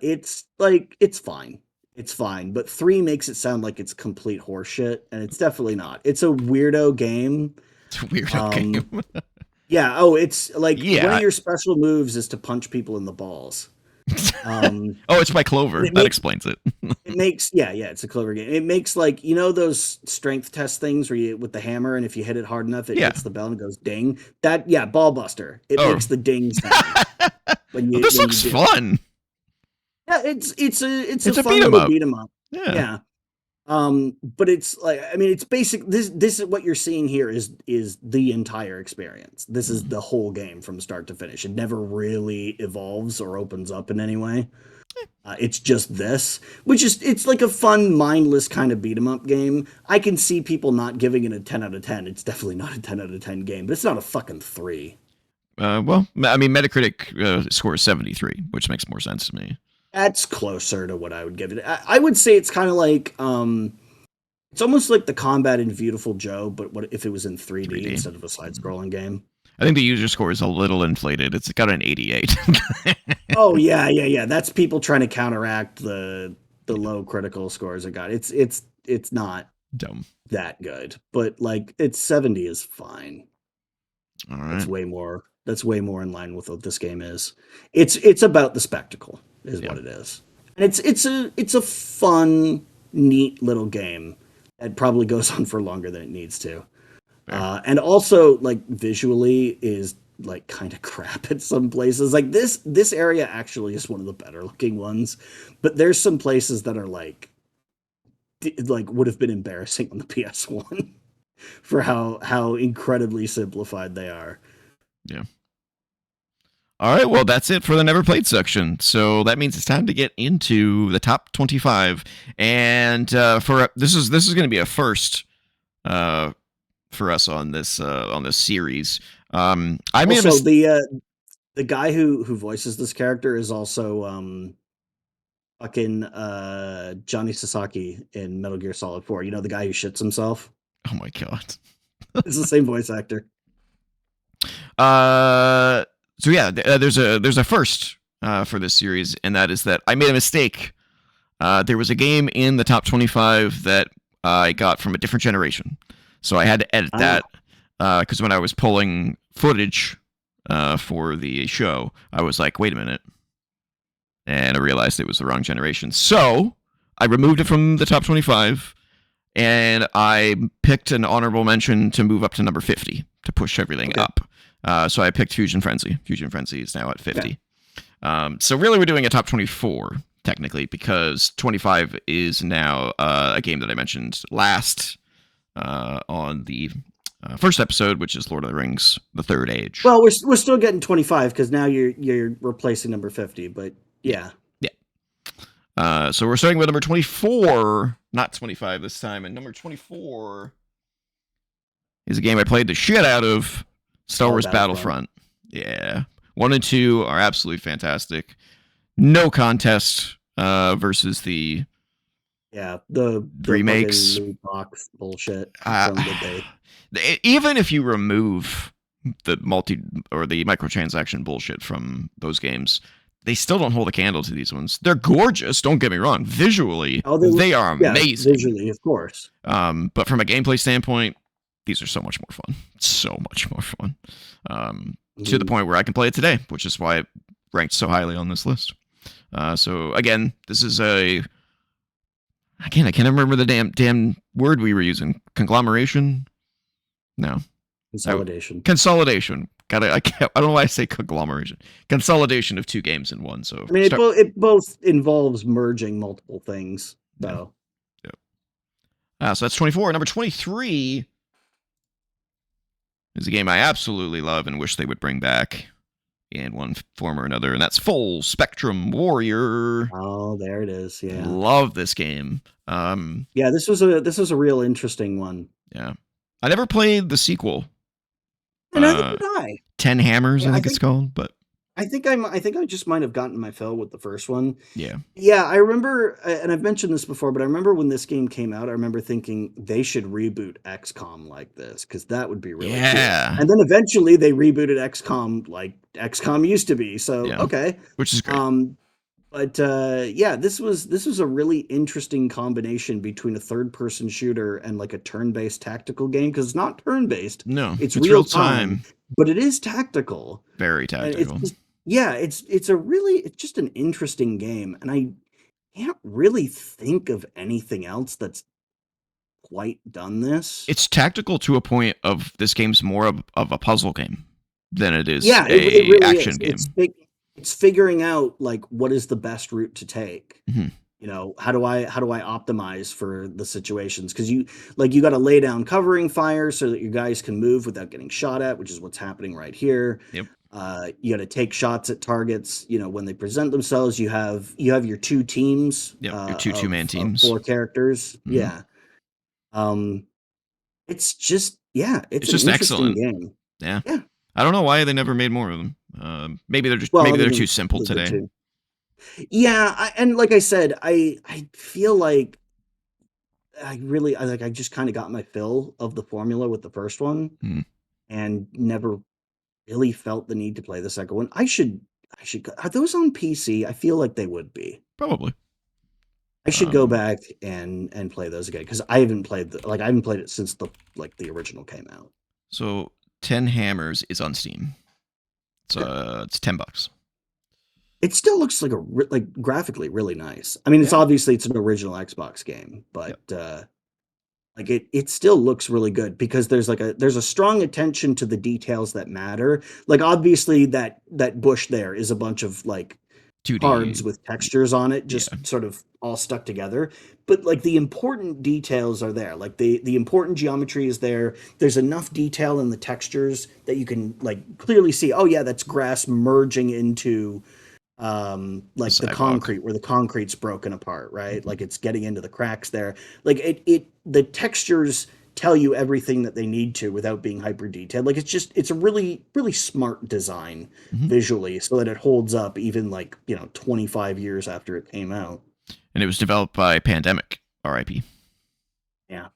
It's like it's fine. It's fine, but 3 makes it sound like it's complete horseshit, and it's definitely not. It's a weirdo game. It's a weirdo Um, game. yeah, oh, it's like one of Yeah. your special moves is to punch people in the balls. Um, Oh, it's by and Clover. it That makes explains it. it makes yeah, it's a clever game. It makes like those strength test things where you with the hammer, and if you hit it hard enough, it Yeah. hits the bell and goes ding. That yeah, ball buster. It Oh. makes the ding sound Well, this when you looks do it. fun. Yeah, it's a It's a fun beat 'em little up. beat 'em up. Yeah. Yeah. But it's like I mean, it's basic. This is what you're seeing here is the entire experience. This is Mm. the whole game from start to finish. It never really evolves or opens up in any way. It's just this, which is it's like a fun, mindless kind of beat 'em up game. I can see people not giving it a 10 out of 10. It's definitely not a 10 out of 10 game, but it's not a fucking 3. Well, I mean, Metacritic score is 73, which makes more sense to me. That's closer to what I would give it. I would say it's kind of like it's almost like the combat in Beautiful Joe, but what if it was in 3D 3D. instead of a side-scrolling game? I think the user score is a little inflated. It's got an 88. Oh yeah. That's people trying to counteract the low critical scores it got. It's not Dumb. that good, but like it's 70 is fine. All That's right. way more in line with what this game is. It's about the spectacle is Yeah. what it is. And it's a fun, neat little game that probably goes on for longer than it needs to. Fair. And also like visually is like kind of crap at some places. Like this area actually is one of the better looking ones, but there's some places that are like would have been embarrassing on the PS1 for how incredibly simplified they are. Yeah. All right, well, that's it for the never played section. So that means it's time to get into the top 25. And for this is going to be a first for us on this series. I made a Also, the guy who voices this character is also fucking Johnny Sasaki in Metal Gear Solid 4. You know the guy who shits himself? Oh my god. It's the same voice actor. So yeah, there's a first for this series, and that is that I made a mistake. There was a game in the top 25 that I got from a different generation, so I had to edit that because when I was pulling footage for the show, I was like, wait a minute, and I realized it was the wrong generation. So I removed it from the top 25, and I picked an honorable mention to move up to number 50 to push everything up. So I picked Fusion Frenzy. Fusion Frenzy is now at 50. So really we're doing a top 24, technically, because 25 is now a game that I mentioned last on the first episode, which is Lord of the Rings: The Third Age. Well, we're still getting 25 because now you're replacing number 50, but yeah. So we're starting with number 24, not 25 this time, and number 24 is a game I played the shit out of, Star Wars Battlefront. Yeah. 1 and 2 are absolutely fantastic. No contest versus the the remakes. Loot box bullshit. Even if you remove the the microtransaction bullshit from those games, they still don't hold a candle to these ones. They're gorgeous, don't get me wrong. Visually, they are amazing. Visually, of course. But from a gameplay standpoint, these are so much more fun. So much more fun. To the point where I can play it today, which is why it ranked so highly on this list. So again, this is I can't remember the damn word we were using. Conglomeration? No. Consolidation. I don't know why I say conglomeration. Consolidation of two games in one. So I mean, it both involves merging multiple things. So. Yeah. So that's 24. Number 23 is a game I absolutely love and wish they would bring back in one form or another, and that's Full Spectrum Warrior. Oh, there it is. Yeah. Love this game. Yeah, this was a real interesting one. Yeah. I never played the sequel. Neither did I. 10 Hammers, I think it's called, but I think I just might have gotten my fill with the first one. Yeah. Yeah, I remember, and I've mentioned this before, but I remember when this game came out, I remember thinking they should reboot XCOM like this because that would be really cool. Yeah. And then eventually they rebooted XCOM like XCOM used to be. So Yeah. okay, Which is great. but yeah, this was a really interesting combination between a third-person shooter and like a turn-based tactical game because it's not turn-based, No, it's it's real real time, time. but it is tactical. Very And it's tactical. just yeah, it's just an interesting game, and I can't really think of anything else that's quite done this. It's tactical to a point of this game's more of a puzzle game than it is Yeah, it a really action is. game. It's figuring out like what is the best route to take. Mhm. How do I optimize for the situations? Because you got to lay down covering fire so that your guys can move without getting shot at, which is what's happening right here. Yep. You got to take shots at targets. When they present themselves, you have your two teams Yep. Your two-man of teams. four characters. Mhm. Yeah. Um, it's just it's It's an just interesting excellent. game. Yeah. Yeah. I don't know why they never made more of them. Well, Maybe other they're too than simple the today. two. Yeah, and like I said, I feel like I just kind of got my fill of the formula with the first one Hmm. and never really felt the need to play the second one. Are those on PC? I feel like they would be. Probably. I should go back and play those again because I haven't played it since the original came out. So 10 Hammers is on Steam. Okay. It's $10. It still looks like graphically really nice. I mean, Yeah. it's an original Xbox game, but Yep. like it still looks really good because there's a strong attention to the details that matter. Like obviously that bush there is a bunch of like 2D. cards with textures on it, Yeah. just sort of all stuck together. But like the important details are there. Like the important geometry is there. There's enough detail in the textures that you can like clearly see, oh yeah, that's grass merging into like the Sidewalk. concrete where the concrete's broken apart, right? Like it's getting into the cracks there. Like the textures tell you everything that they need to without being hyper detailed. Like it's a really really smart design Hmm. visually so that it holds up even like 25 years after it came out. And it was developed by Pandemic. RIP. Yeah.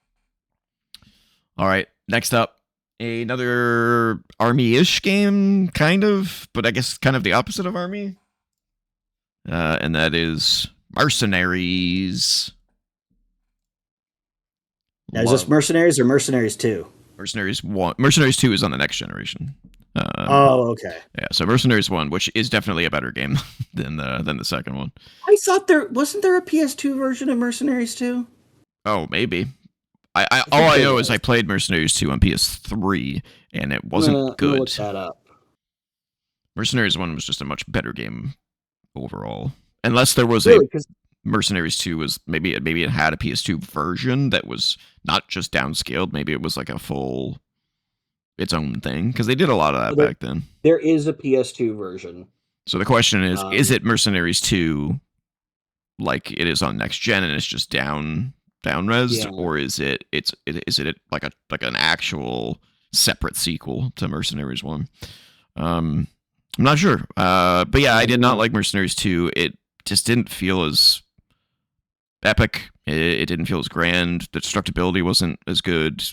All right. Next up, another Army-ish game, kind of, but I guess kind of the opposite of Army. And that is Mercenaries. Now, is this Mercenaries or Mercenaries 2? Mercenaries 1. Mercenaries 2 is on the next generation. Oh, okay. Yeah, so Mercenaries 1, which is definitely a better game than the second one. I thought wasn't there a PS2 version of Mercenaries 2? Oh, maybe. I All think I there know is I was. played Mercenaries 2 on PS3, and it I'm wasn't gonna good. look that up. Mercenaries 1 was just a much better game overall. Unless there was a Really? Because Mercenaries 2 was maybe it had a PS2 version that was not just downscaled. Maybe it was like a full its own thing because they did a lot of that back then. there is a PS2 version. So the question is Um, it Mercenaries 2 like it is on next gen and it's just down res, Yeah. or is it like an actual separate sequel to Mercenaries 1? I'm not sure. But yeah, I did not like Mercenaries 2. It just didn't feel as epic. It didn't feel as grand. The destructibility wasn't as good.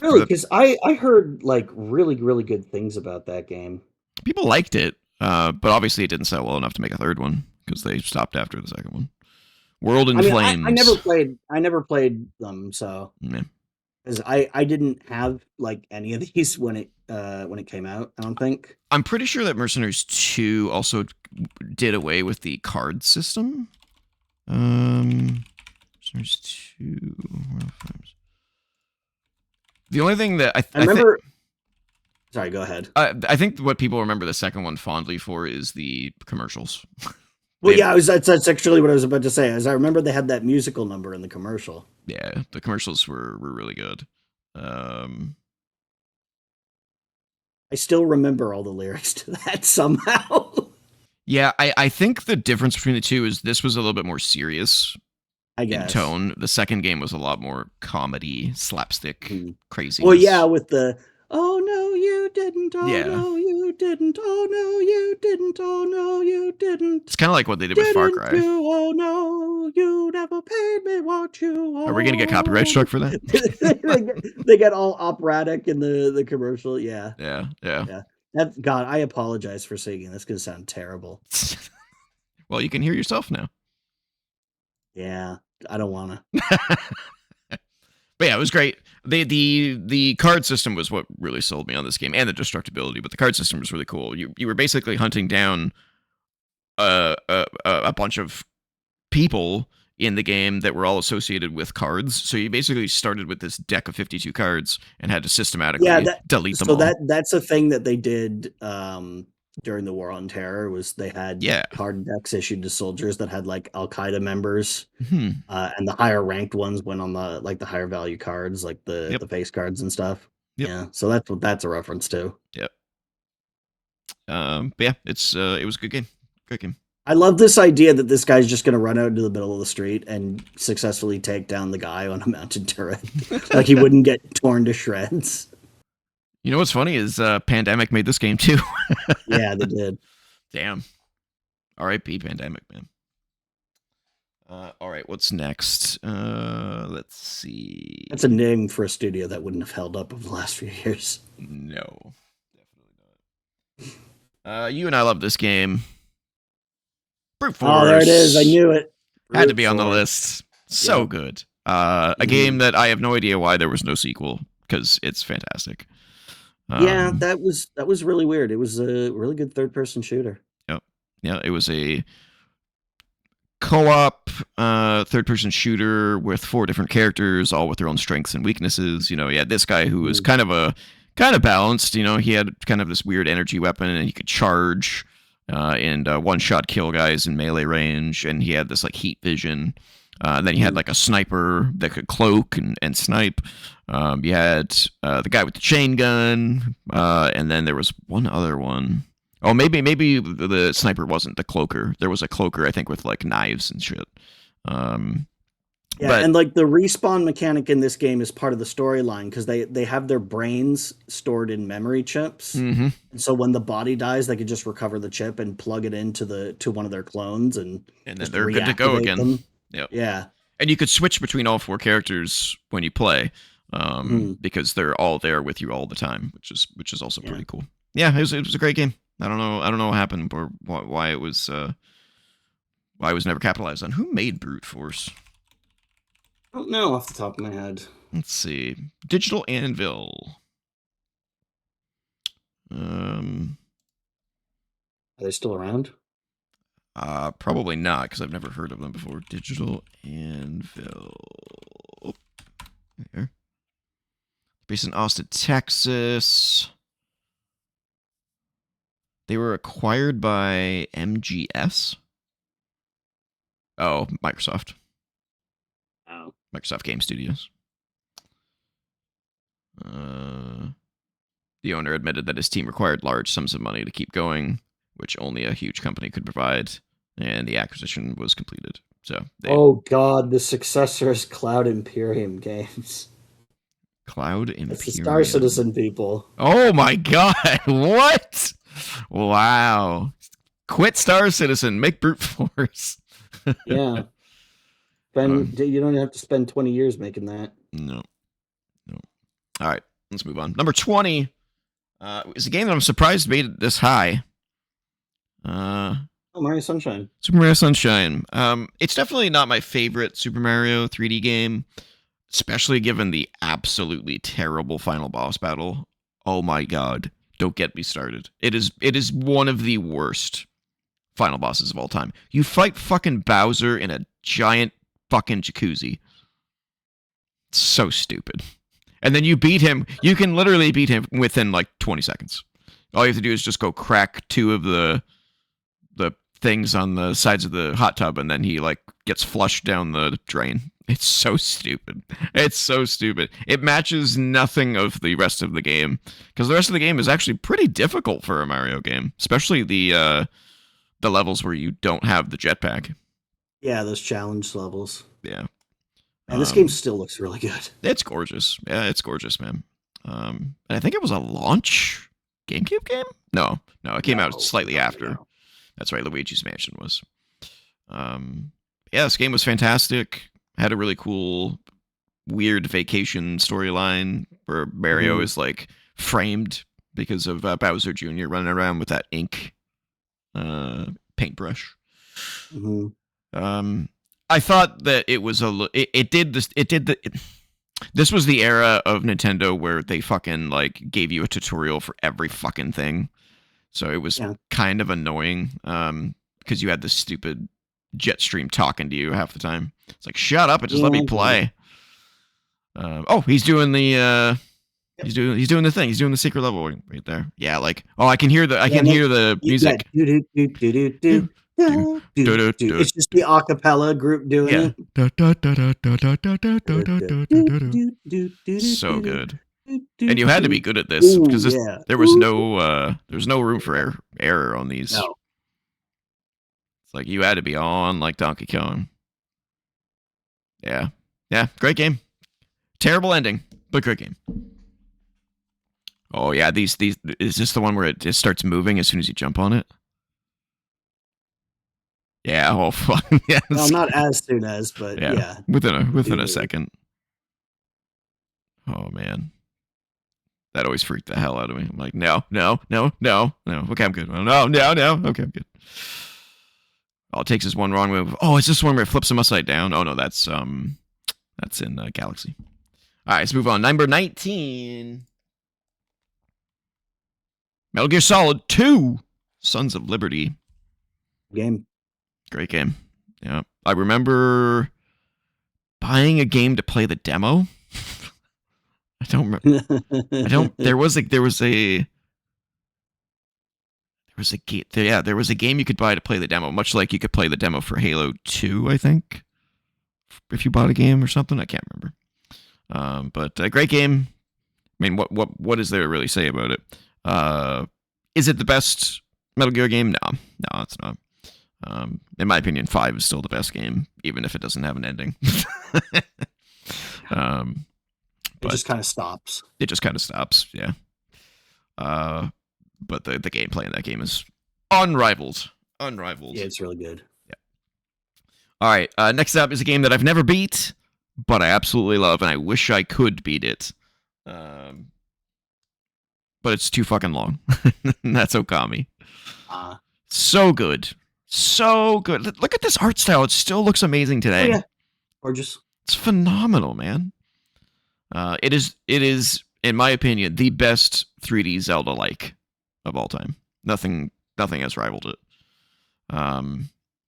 Really? Because I heard like really really good things about that game. People liked it, but obviously it didn't sell well enough to make a third one because they stopped after the second one. World in I mean, Flames. I never played them, so Yeah. because I didn't have like any of these when it came out. I don't think. I'm pretty sure that Mercenaries 2 also did away with the card system. Mercenaries 2. World of Flames. The only thing that I remember. Sorry, go ahead. I think what people remember the second one fondly for is the commercials. Well, yeah, that's actually what I was about to say. As I remember, they had that musical number in the commercial. Yeah, the commercials were really good. I still remember all the lyrics to that somehow. Yeah, I think the difference between the two is this was a little bit more serious I in guess. tone. The second game was a lot more comedy, slapstick, craziness. Well, yeah, with the "Oh no, you didn't. Oh Yeah. no, you you didn't. Oh no, you didn't. Oh no, you didn't. It's kind of like what they did with Far Didn't Cry. you? Oh no, you never paid me what you owe. Are we gonna get copyright struck for that? They get all operatic in the commercial. Yeah, Yeah. yeah. That's God. I apologize for singing. That's gonna sound terrible. Well, you can hear yourself now. Yeah, I don't wanna. But yeah, it was great. The card system was what really sold me on this game, and the destructibility. But the card system was really cool. You were basically hunting down a bunch of people in the game that were all associated with cards. So you basically started with this deck of 52 cards and had to systematically delete them all. That's a thing that they did during the War on Terror. Was they had card decks issued to soldiers that had like Al Qaeda members, and the higher ranked ones went on the higher value cards, like the face cards and stuff. Yeah, so that's what that's a reference to. Yep. But yeah, it was a good game. Great game. I love this idea that this guy's just going to run out into the middle of the street and successfully take down the guy on a mounted turret. Like he wouldn't get torn to shreds. You know what's funny is Pandemic made this game too. Yeah, they did. Damn. R.I.P. Pandemic, man. All right, what's next? Let's see. That's a name for a studio that wouldn't have held up over the last few years. No, definitely not. You and I love this game. Brute Force. Oh, there it is. I knew it. Had to be on the list. So good. A game that I have no idea why there was no sequel, because it's fantastic. Yeah, that was really weird. It was a really good third-person shooter. Yep. Yeah, it was a co-op third-person shooter with 4 different characters, all with their own strengths and weaknesses. You know, you had this guy who was kind of balanced. You know, he had kind of this weird energy weapon, and he could charge and one-shot kill guys in melee range, and he had this like heat vision. Then you had like a sniper that could cloak and snipe. You had the guy with the chain gun, and then there was one other one. Oh, maybe the sniper wasn't the cloaker. There was a cloaker, I think, with like knives and shit. Yeah, and like the respawn mechanic in this game is part of the storyline because they have their brains stored in memory chips. Mm-hmm. And so when the body dies, they can just recover the chip and plug it into one of their clones, and then they're good to go again. Them. Yep. Yeah. And you could switch between all 4 characters when you play, because they're all there with you all the time, which is also pretty cool. Yeah, it was a great game. I don't know what happened or why it was never capitalized on. Who made Brute Force? I don't know off the top of my head. Let's see. Digital Anvil. Are they still around? Probably not, because I've never heard of them before. Digital Anvil. Oh, here. Based in Austin, Texas. They were acquired by MGS. Oh, Microsoft. Oh. Microsoft Game Studios. The owner admitted that his team required large sums of money to keep going, which only a huge company could provide, and the acquisition was completed. So, oh god, the successor is Cloud Imperium Games. Cloud Imperium. It's the Star Citizen people. Oh my god, what? Wow. Quit Star Citizen, make Brute Force. Yeah. You don't have to spend 20 years making that. No. All right, let's move on. Number 20 is a game that I'm surprised made it this high. Mario Sunshine. Super Mario Sunshine. It's definitely not my favorite Super Mario 3D game, especially given the absolutely terrible final boss battle. Oh my god. Don't get me started. It is one of the worst final bosses of all time. You fight fucking Bowser in a giant fucking jacuzzi. It's so stupid. And then you beat him. You can literally beat him within like 20 seconds. All you have to do is just go crack 2 of the things on the sides of the hot tub, and then he like gets flushed down the drain. It's so stupid. It's so stupid. It matches nothing of the rest of the game, because the rest of the game is actually pretty difficult for a Mario game, especially the levels where you don't have the jetpack. Yeah, those challenge levels. Yeah. And this game still looks really good. It's gorgeous. Yeah, it's gorgeous, man. And I think it was a launch GameCube game? No, it came out slightly after. No. That's right, Luigi's Mansion was. Yeah, this game was fantastic. Had a really cool, weird vacation storyline where Mario is like framed because of Bowser Jr. running around with that ink paintbrush. I thought that it was this was the era of Nintendo where they fucking like gave you a tutorial for every fucking thing. So it was kind of annoying because you had this stupid Jetstream talking to you half the time. It's like, shut up and just let me play. He's doing the he's doing the thing. He's doing the secret level right there. Yeah, like I can hear the music. It's just the acapella group doing it. So good. And you had to be good at this because there was no room for error on these. No. It's like you had to be on like Donkey Kong. Yeah, great game. Terrible ending, but great game. Oh yeah, these is this the one where it just starts moving as soon as you jump on it? Yeah. Oh fuck. Yeah. Well, not as soon as, but yeah. Within a second. Oh man. That always freaked the hell out of me. I'm like, no. Okay, I'm good. No. Okay, I'm good. All it takes is one wrong move. Oh, is this one where it flips him upside down? Oh no, that's in Galaxy. All right, let's move on. Number 19. Metal Gear Solid 2. Sons of Liberty. Game. Great game. Yeah. I remember buying a game to play the demo. I don't remember. There was a game you could buy to play the demo, much like you could play the demo for Halo 2, I think. If you bought a game or something, I can't remember. But a great game. I mean, what is there to really say about it? Is it the best Metal Gear game? No, it's not. In my opinion, 5 is still the best game, even if it doesn't have an ending. It just kind of stops. It just kind of stops, yeah. But the gameplay in that game is unrivaled. Yeah, it's really good. Yeah. All right, next up is a game that I've never beat, but I absolutely love, and I wish I could beat it. But it's too fucking long. That's Okami. So good. Look at this art style. It still looks amazing today. Oh, yeah. Gorgeous. It's phenomenal, man. It is, in my opinion, the best 3D Zelda-like of all time. Nothing has rivaled it.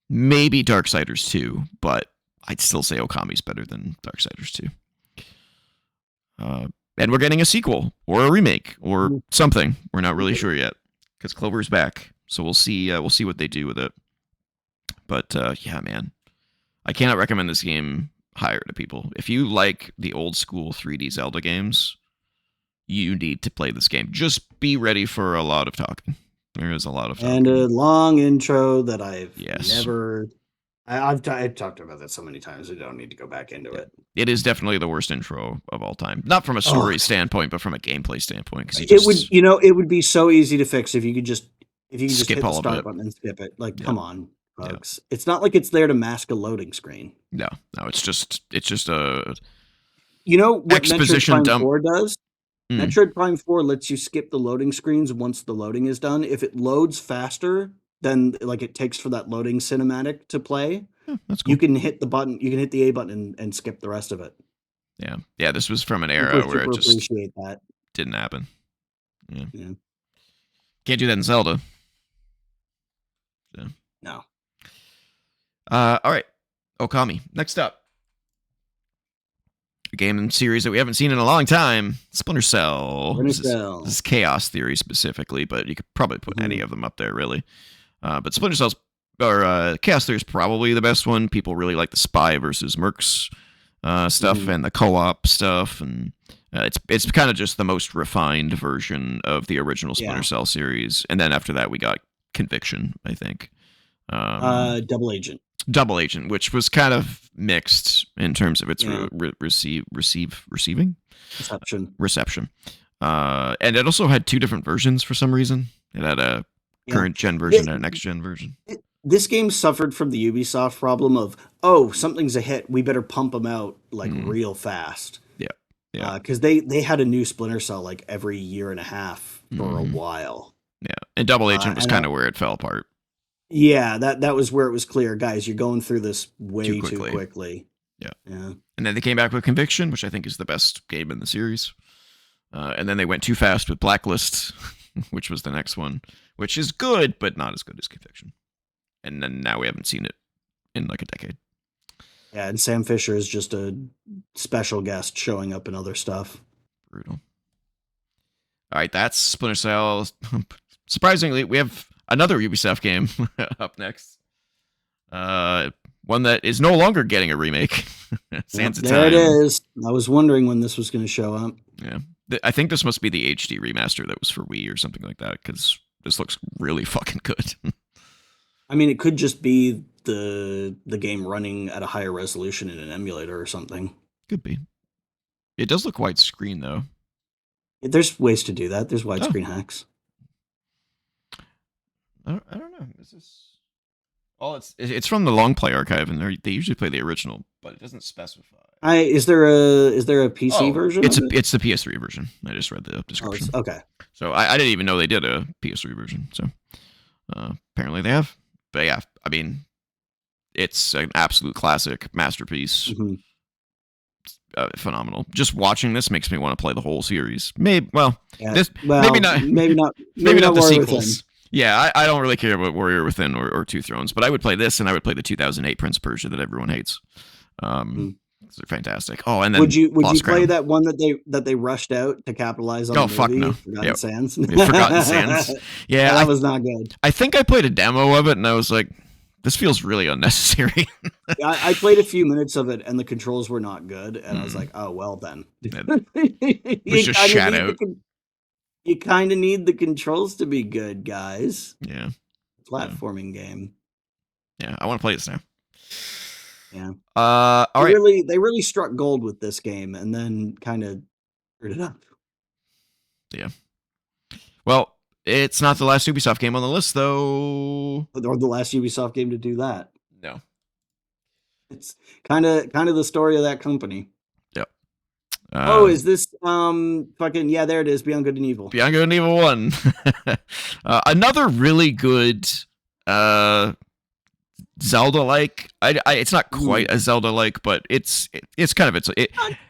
Maybe Darksiders 2, but I'd still say Okami's better than Darksiders 2. And we're getting a sequel or a remake or something. We're not really sure yet because Clover's back, so we'll see what they do with it. But yeah, man, I cannot recommend this game higher to people. If you like the old school 3D Zelda games, you need to play this game. Just be ready for a lot of talking. There is a lot of talking. And a long intro that I've never... I've talked about that so many times. I don't need to go back into it. It is definitely the worst intro of all time. Not from a story standpoint, but from a gameplay standpoint. It would be so easy to fix if you could just hit the start button and skip it. Like, come on, folks. Yeah. It's not like it's there to mask a loading screen. No, it's just a what exposition Metroid Prime dump. 4 does? Metroid Prime 4 lets you skip the loading screens once the loading is done. If it loads faster than like it takes for that loading cinematic to play, that's cool. You can hit the button. You can hit the A button and skip the rest of it. Yeah. This was from an era where it just appreciate that. Didn't happen. Yeah. Can't do that in Zelda. So. No. All right, Okami. Next up, a game and series that we haven't seen in a long time, Splinter Cell. This is Chaos Theory specifically, but you could probably put any of them up there, really. But Splinter Cell's or Chaos Theory is probably the best one. People really like the Spy versus Mercs stuff and the co-op stuff, and it's kind of just the most refined version of the original Splinter Cell series. And then after that, we got Conviction, I think. Double Agent, which was kind of mixed in terms of its reception. And it also had 2 different versions for some reason. It had a Yeah. current gen version and a next gen version. This game suffered from the Ubisoft problem of, oh, something's a hit, we better pump them out like real fast. Yeah, yeah, Because they had a new Splinter Cell like every year and a half for a while. yeah. And Double Agent was and kind of where it fell apart. Yeah, that was where it was clear, guys, you're going through this way Too too quickly. quickly. Yeah. Yeah. And then they came back with Conviction, which I think is the best game in the series. And then they went too fast with Blacklist, which was the next one, which is good, but not as good as Conviction. And then now we haven't seen it in like a decade. Yeah, and Sam Fisher is just a special guest showing up in other stuff. Brutal. All right, that's Splinter Cell. Surprisingly, we have another Ubisoft game up next. One that is no longer getting a remake. Sands of Time. There it is. I was wondering when this was going to show up. Yeah. I think this must be the HD remaster that was for Wii or something like that, because this looks really fucking good. I mean, it could just be the game running at a higher resolution in an emulator or something. Could be. It does look widescreen, though. There's ways to do that. There's widescreen hacks. I don't know. This is... Oh, it's from the long play archive, and they usually play the original, but it doesn't specify. Is there a PC version? It's the PS3 version. I just read the description. Okay. So I didn't even know they did a PS3 version. So apparently they have. But yeah, I mean, it's an absolute classic masterpiece. Mm-hmm. Phenomenal. Just watching this makes me want to play the whole series. Maybe not the sequels. Yeah, I don't really care about Warrior Within or Two Thrones, but I would play this, and I would play the 2008 Prince of Persia that everyone hates. They're fantastic. Oh, and then would you play Crown. that one that they rushed out to capitalize on? Fuck no. Forgotten Sands. Forgotten Sands. Yeah, that was not good. I think I played a demo of it, and I was like, this feels really unnecessary. I played a few minutes of it, and the controls were not good, and I was like, oh well then. It was just shat out. You kind of need the controls to be good, guys. Yeah. Platforming game. Yeah, I want to play this now. Yeah. All right. They really struck gold with this game, and then kind of screwed it up. Yeah. Well, it's not the last Ubisoft game on the list, though. Or the last Ubisoft game to do that. No. It's kind of the story of that company. Yep. Is this fucking there it is, Beyond Good and Evil. Beyond Good and Evil 1. Another really good Zelda-like. It's not quite a Zelda-like, but it's kind of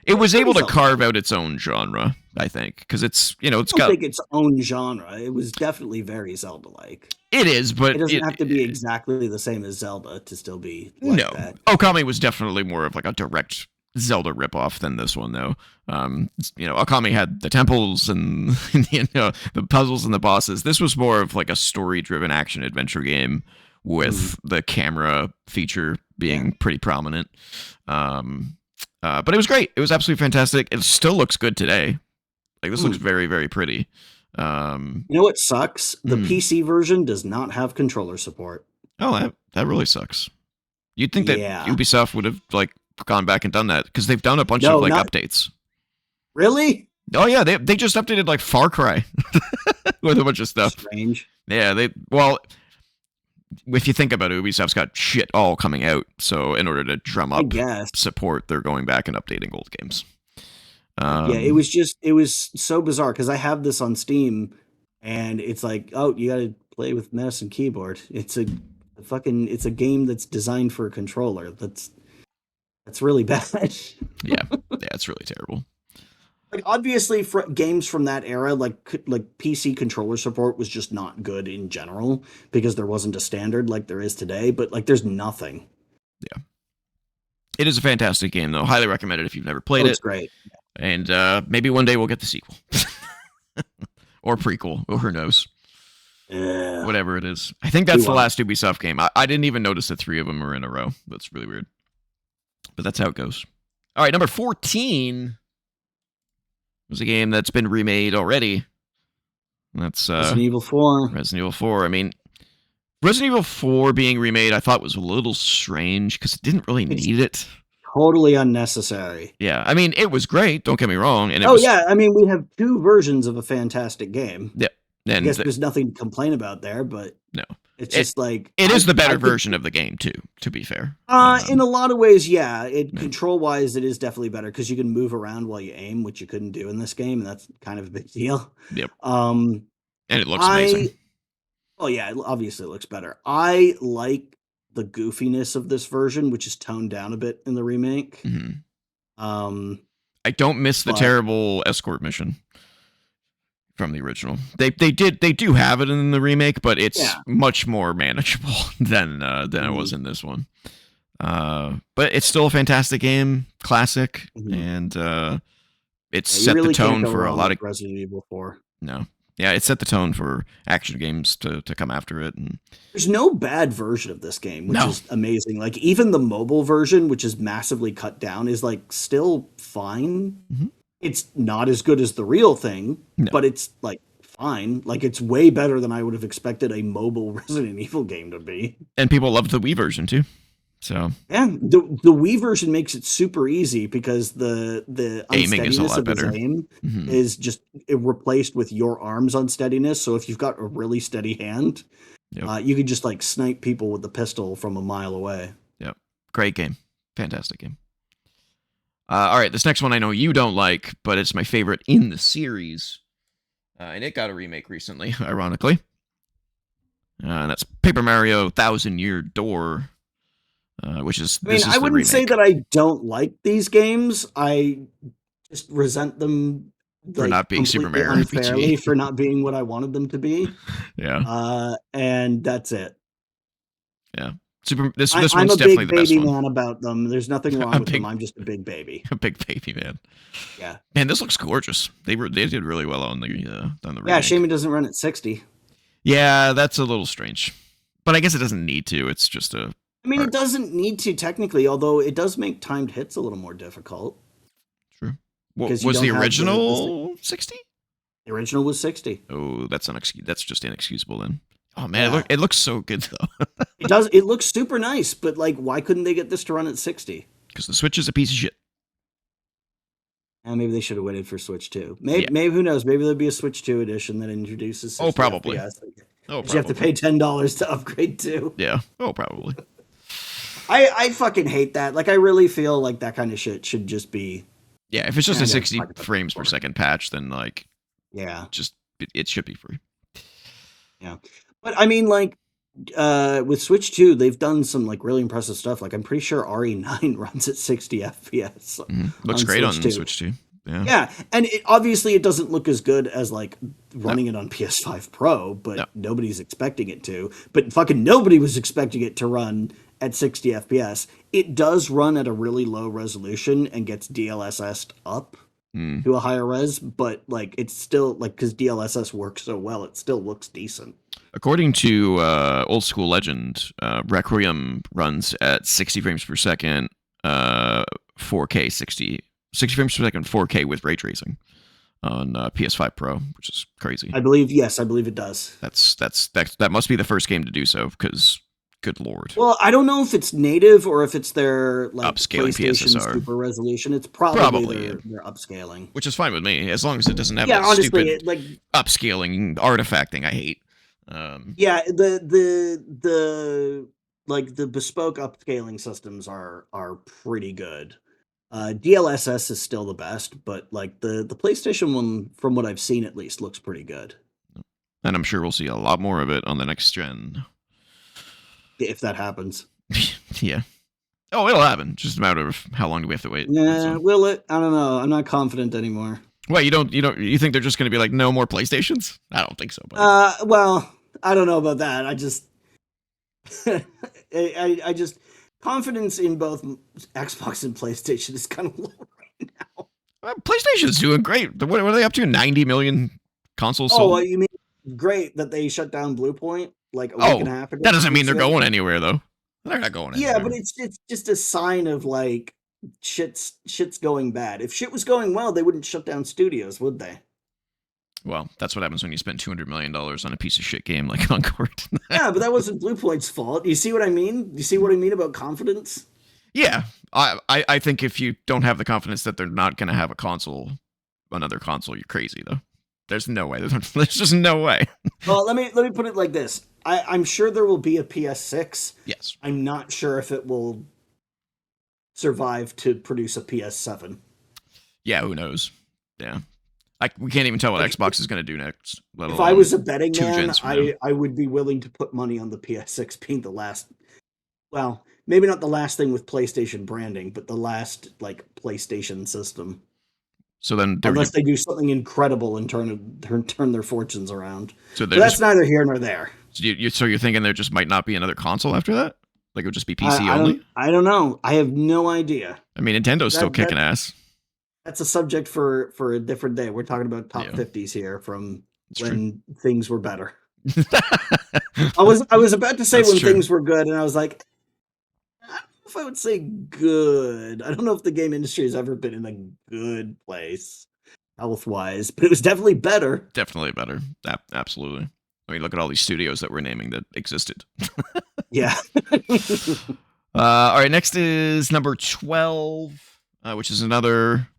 it was able to carve out its own genre, I think, because it's I don't think its own genre. It was definitely very Zelda-like. It is, but it doesn't have to be exactly the same as Zelda to still be like that. Okami was definitely more of like a direct Zelda ripoff than this one, though. Okami had the temples and the puzzles and the bosses. This was more of like a story-driven action adventure game with the camera feature being pretty prominent. But it was great. It was absolutely fantastic. It still looks good today. Like, this looks very, very pretty. You know what sucks? The PC version does not have controller support. Oh, that really sucks. You'd think that Ubisoft would have like gone back and done that, because they've done a bunch of updates. Really? Oh yeah, they just updated like Far Cry with a bunch of stuff. Strange. Yeah, if you think about it, Ubisoft's got shit all coming out, so in order to drum up support, they're going back and updating old games. It was so bizarre, because I have this on Steam, and it's like, oh, you got to play with mouse and keyboard. It's a game that's designed for a controller. That's really bad. yeah, it's really terrible. Like, obviously, for games from that era, like PC controller support was just not good in general, because there wasn't a standard like there is today. But like, there's nothing. Yeah, it is a fantastic game, though. Highly recommend it if you've never played it. It's great. And maybe one day we'll get the sequel. Or prequel, or who knows. Yeah. Whatever it is. I think that's the last Ubisoft game. I didn't even notice that 3 of them were in a row. That's really weird. But that's how it goes. All right, number 14 was a game that's been remade already. That's Resident Evil 4. Resident Evil 4. I mean, Resident Evil 4 being remade, I thought was a little strange, because it didn't really need it. totally unnecessary. Yeah, I mean, it was great. Don't get me wrong, and it Oh was yeah, I mean we have two versions of a fantastic game. yeah, I and guess there's nothing to complain about there, but no, it's it just like it is the I better could. version of the game too. To be fair, In a lot of ways, yeah. It yeah, control wise, it is definitely better because you can move around while you aim, which you couldn't do in this game, and that's kind of a big deal. yep, Um, and it looks amazing. I Oh yeah, obviously it looks better. I like the goofiness of this version, which is toned down a bit in the remake. Hmm. Um, I don't miss the but terrible escort mission from the original. They do have it in the remake, but it's yeah, much more manageable than it was mhm, in this one. But it's still a fantastic game, classic, mhm. and it Yeah, you set the really can't tone go for a wrong lot with of Resident Evil 4. no, yeah, it set the tone for action games to come after it, and There's no bad version of this game, which no, is amazing. Like even the mobile version, which is massively cut down, is like still fine. mhm, It's not as good as the real thing, no, but it's like fine. Like it's way better than I would have expected a mobile Resident Evil game to be. and people loved the Wii version too. So Yeah, the Wii version makes it super easy because the aiming is a unsteadiness lot of his better. aim Hmm. is just replaced with your arm's unsteadiness. So if you've got a really steady hand, Yep, you could just like snipe people with the pistol from a mile away. yep, great game, fantastic game. All right, this next one I know you don't like, but it's my favorite in the series, and it got a remake recently, ironically. And that's Paper Mario Thousand Year Door, which is I mean, this I is the wouldn't say remake that I don't like these games. I just resent them for like not being Super completely Mario unfairly RPG. for not being what I wanted them to be. Yeah, And that's it. yeah. This I'm one's a definitely big the best baby one. man about them. There's nothing wrong a with them. big I'm just a big baby. a big baby man. Yeah. Man, this looks gorgeous. They did really well on the Yeah, remake. shame it doesn't run at 60. Yeah, that's a little strange, but I guess it doesn't need to. It's just a I mean, it art. doesn't need to technically, although it does make timed hits a little more difficult True. What because you was don't the have original 60? the original was 60. Oh, that's just inexcusable then. Oh man, Yeah. it looks so good though. It looks super nice, but like why couldn't they get this to run at 60? Because the Switch is a piece of shit. And maybe they should have waited for Switch 2. Yeah. Maybe who knows? Maybe there'll be a Switch 2 edition that introduces 60 Oh, probably. FPS. Oh, But you have to probably. pay $10 to upgrade to. Yeah. Oh, probably. I fucking hate that. Like I really feel like that kind of shit should just be Yeah, if it's just a I gotta 60 talk about that frames per before. second patch, then like Yeah. just it should be free. Yeah. But I mean like with Switch 2, they've done some like really impressive stuff. Like I'm pretty sure RE9 runs at 60 FPS Looks on great Switch on 2. Switch too. Yeah. Yeah, and obviously it doesn't look as good as like No. running it on PS5 Pro, No. but nobody's expecting it to. But fucking nobody was expecting it to run at 60 FPS. It does run at a really low resolution and gets DLSS'd up Mm. to a higher res, but like it's still like because DLSS works so well, it still looks decent. According to Old School Legend, Requiem runs at 60 frames per second, 4K 60 frames per second, 4K with ray tracing on PS5 Pro, which is crazy. I believe it does. That must be the first game to do so because, good lord, Well, I don't know if it's native or if it's their like upscaling PlayStation PSSR, super resolution. It's probably, probably, yeah. their upscaling. Which is fine with me as long as it doesn't have Yeah, that honestly, stupid upscaling artifacting I hate. yeah, the like the bespoke upscaling systems are pretty good. DLSS is still the best, but like the PlayStation one, from what I've seen at least, looks pretty good. And I'm sure we'll see a lot more of it on the next gen. If that happens. Yeah. Oh, it'll happen. Just a matter of how long do we have to wait. Yeah, will it? I don't know. I'm not confident anymore. Well, you think they're just going to be like no more PlayStations? I don't think so, buddy. Well, I don't know about that. I just I just confidence in both Xbox and PlayStation is kind of low right now. PlayStation's doing great. What are they up to? 90 million consoles Oh, sold? well, you mean great that they shut down Blue Point like a week and a half ago? That doesn't mean they're 2 weeks ago? going anywhere, though. They're not going anywhere. Yeah, but it's just a sign of like shit's going bad. If shit was going well, they wouldn't shut down studios, would they? Well, that's what happens when you spend $200 million on a piece of shit game like Concord. Yeah, but that wasn't Blue Point's fault. You see what I mean? You see what I mean about confidence? Yeah, I think if you don't have the confidence that they're not going to have another console, you're crazy though. There's no way. There's just no way. Well, let me put it like this. I'm sure there will be a PS6. Yes. I'm not sure if it will survive to produce a PS7. Yeah, who knows? Yeah. We can't even tell what Xbox is going to do next. If I was a betting two man, gens from now. I would be willing to put money on the PS6 being the last. Well, maybe not the last thing with PlayStation branding, but the last like PlayStation system. So then, unless they do something incredible and turn their fortunes around. So But that's neither here nor there. So you're thinking there just might not be another console after that? Like it would just be PC only? I don't know. I have no idea. I mean, Nintendo's still kicking ass. That's a subject for a different day. We're talking about top 50s here from when things were better. I was about to say when things were good, and I was like, I don't know if I would say good. I don't know if the game industry has ever been in a good place health-wise, but it was definitely better. Definitely better. Absolutely. I mean, look at all these studios that we're naming that existed. Yeah. All right, next is number 12, which is another...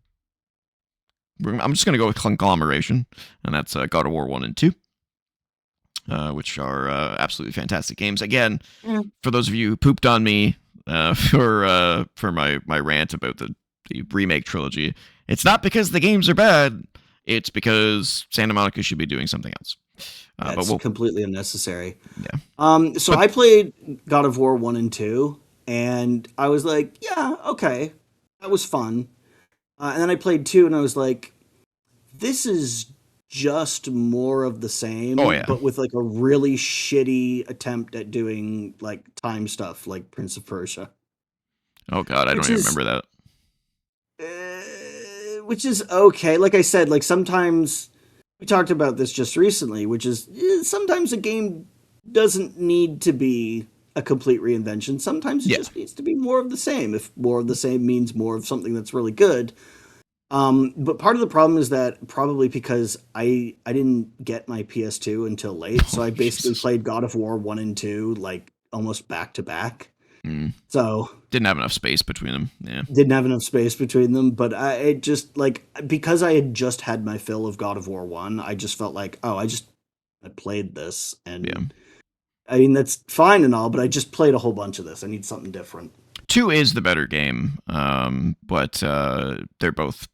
I'm just going to go with conglomeration, and that's God of War 1 and 2, which are absolutely fantastic games. Again, for those of you who pooped on me for my rant about the remake trilogy, it's not because the games are bad, it's because Santa Monica should be doing something else. That's completely unnecessary. Yeah. So I played God of War 1 and 2, and I was like, yeah, okay, that was fun. And then I played 2, and I was like, this is just more of the same, but with like a really shitty attempt at doing like time stuff, like Prince of Persia. Oh God, I don't even remember that. Which is okay. Like I said, like sometimes we talked about this just recently, which is sometimes a game doesn't need to be a complete reinvention. Sometimes it just needs to be more of the same. If more of the same means more of something that's really good. But part of the problem is that probably because I didn't get my PS2 until late, so I basically played God of War 1 and 2 like almost back to back. So didn't have enough space between them. Yeah, didn't have enough space between them. But it just like because I had just had my fill of God of War 1, I just felt like I played this, and I mean that's fine and all, but I just played a whole bunch of this. I need something different. 2 is the better game, but they're both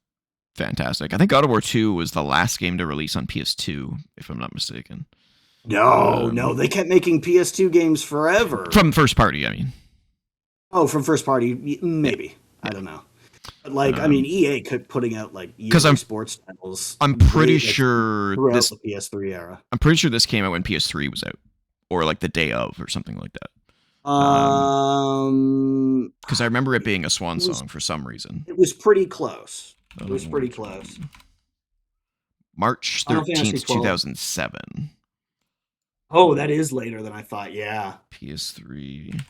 fantastic. I think God of War 2 was the last game to release on PS2, if I'm not mistaken. No, they kept making PS2 games forever. From first party, I mean. Oh, from first party, maybe. Yeah. I don't know. But like, I mean, EA kept putting out like EA sports titles. I'm pretty sure throughout the PS3 era. I'm pretty sure this came out when PS3 was out, or like the day of, or something like that. Because I remember it being a swan song for some reason. It was pretty close. It was pretty close. March 13th, 2007. Oh, that is later than I thought. Yeah. PS3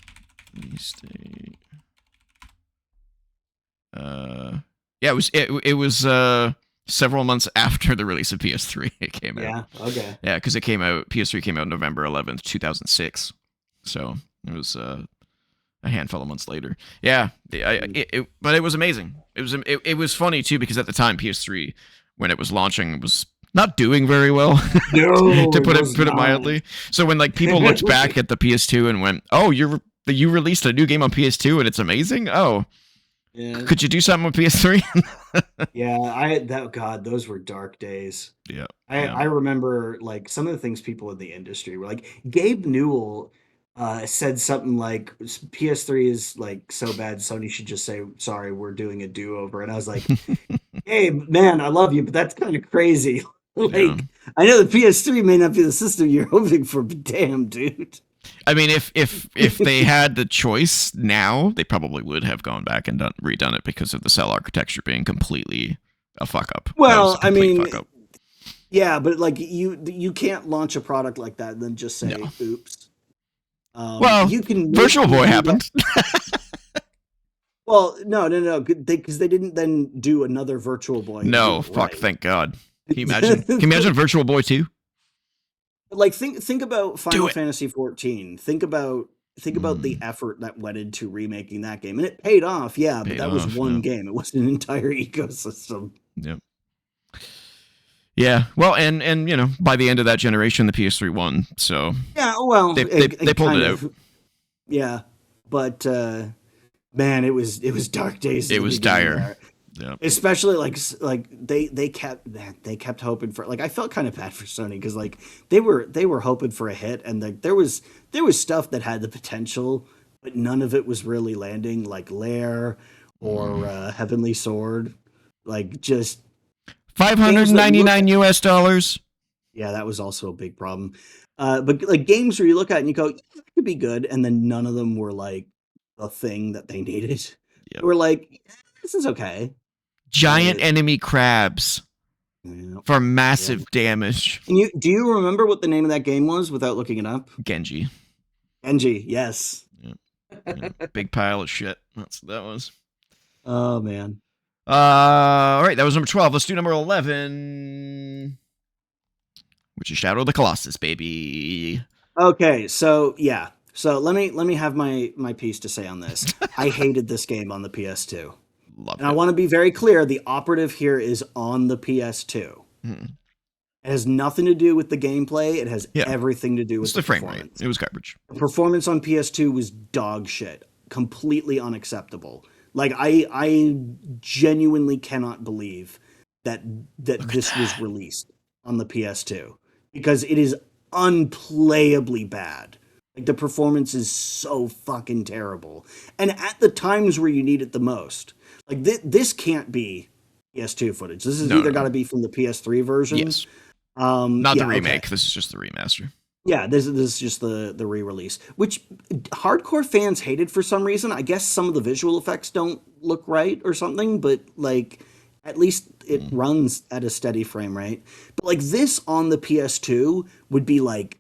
release date. Yeah, it was several months after the release of PS3 it came out. Yeah, okay. Yeah, because PS3 came out November 11th, 2006. So it was a handful of months later. Yeah, but it was amazing. It was funny too because at the time PS3 when it was launching was not doing very well. No, to put it mildly. So when like people looked back at the PS2 and went, "Oh, you released a new game on PS2 and it's amazing." Oh. Yeah. Could you do something with PS3? Yeah, God, those were dark days. Yeah. I remember like some of the things people in the industry were like Gabe Newell said something like PS3 is like so bad Sony should just say sorry, we're doing a do-over. And I was like, hey man, I love you, but that's kind of crazy. Like I know the PS3 may not be the system you're hoping for, but damn, dude. I mean, if they had the choice now, they probably would have gone back and redone it because of the cell architecture being completely a fuck up. Well, I mean, yeah, but like you can't launch a product like that and then just say, "Oops." Well, you can. Virtual Boy happened. Well, no, because they didn't then do another Virtual Boy. No, fuck, thank God. Can you imagine? Can you imagine Virtual Boy 2? Like think about Final Fantasy 14. Think about think about the effort that went into remaking that game, and it paid off. Yeah, but Paid that was off. one Yeah. game. It wasn't an entire ecosystem. Yep. Yeah. Well, and by the end of that generation, the PS3 won. So Yeah, well, they it pulled kind it out. of, yeah, but man, it was dark days at It the was beginning dire. there. Yeah. Especially like they kept hoping for, like, I felt kind of bad for Sony because like they were hoping for a hit, and like there was stuff that had the potential, but none of it was really landing, like Lair or Heavenly Sword, like just games that look. $599 US. Yeah, that was also a big problem. But like games where you look at it and you go, yeah, that could be good, and then none of them were like the thing that they needed. They Yep. were like, "Yeah, this is okay." Giant But enemy crabs yeah, for yeah. massive damage. Do you remember what the name of that game was without looking it up? Genji. Genji, yes. Yep. Yeah. Big pile of shit. That's what that was. Oh man. All right, that was number 12. Let's do number 11, which is Shadow of the Colossus, baby. Okay, so yeah. So let me have my piece to say on this. I hated this game on the PS2. Loved And I it. want to be very clear, the operative here is on the PS2. Hmm. It has nothing to do with the gameplay. It has Yeah. everything to do It's with the the frame rate. performance. It was garbage. The performance on PS2 was dog shit. Completely unacceptable. Like I genuinely cannot believe that this was released on the PS2 because it is unplayably bad. Like the performance is so fucking terrible. And at the times where you need it the most. Like this can't be PS2 footage. This has No, either no. got to be from the PS3 version. Yes. Not the Yeah, remake. okay. This is just the remaster. Yeah, this is just the re-release, which hardcore fans hated for some reason. I guess some of the visual effects don't look right or something, but like at least it runs at a steady frame rate. But like this on the PS2 would be like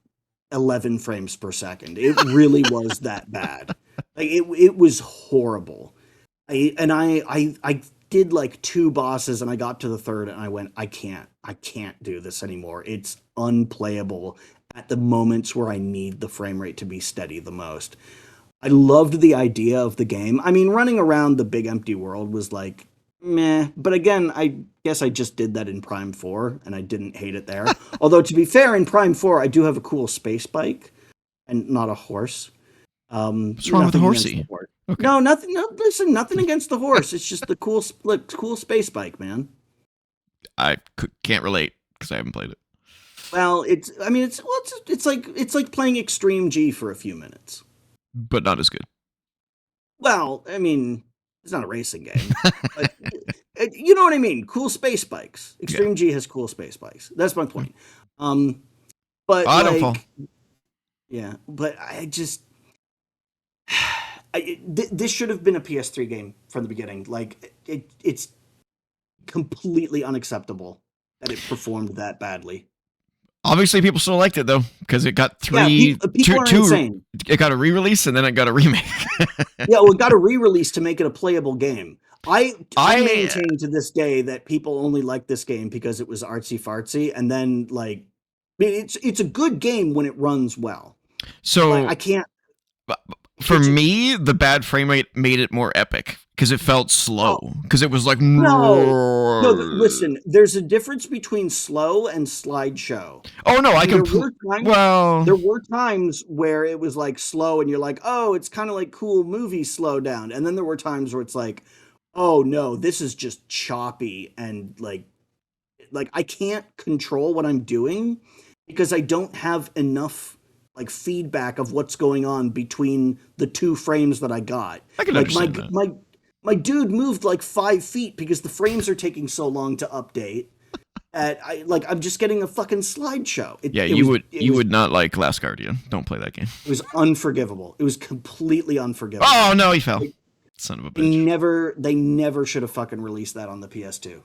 11 frames per second. It really was that bad. Like it was horrible. I did like two bosses and I got to the third and I went, I can't do this anymore. It's unplayable at the moments where I need the frame rate to be steady the most. I loved the idea of the game. I mean, running around the big empty world was like meh, but again, I guess I just did that in Prime 4 and I didn't hate it there. Although to be fair, in Prime 4 I do have a cool space bike and not a horse. What's wrong with the Nothing against the horsey? horse. Okay. No, nothing. No, listen, nothing against the horse. It's just the cool space bike, man. I can't relate because I haven't played it. Well, it's. I mean, it's like playing Extreme G for a few minutes. But not as good. Well, I mean, it's not a racing game, but you know what I mean. Cool space bikes. Extreme G has cool space bikes. That's my point. But I don't fall. like, yeah, but I just. This should have been a PS3 game from the beginning. Like it's completely unacceptable that it performed that badly. Obviously, people still liked it though because it got Yeah, people are two. insane. It got a re-release and then it got a remake. Yeah, well, it got a re-release to make it a playable game. I I- maintain to this day that people only like this game because it was artsy fartsy, and then like, I mean, it's a good game when it runs well. So Like, I can't. for me, the bad frame rate made it more epic because it felt slow. Because it was like No, listen. There's a difference between slow and slideshow. Oh no, I can. Well, There were times where it was like slow, and you're like, oh, it's kind of like cool movie slow down. And then there were times where it's like, oh no, this is just choppy and like I can't control what I'm doing because I don't have enough like feedback of what's going on between the two frames that I got. I can Like understand that. my dude moved like 5 feet because the frames are taking so long to update. I'm just getting a fucking slideshow. You would not like Last Guardian. Don't play that game. It was unforgivable. It was completely unforgivable. Oh no, he fell. Son of a bitch. They never should have fucking released that on the PS2.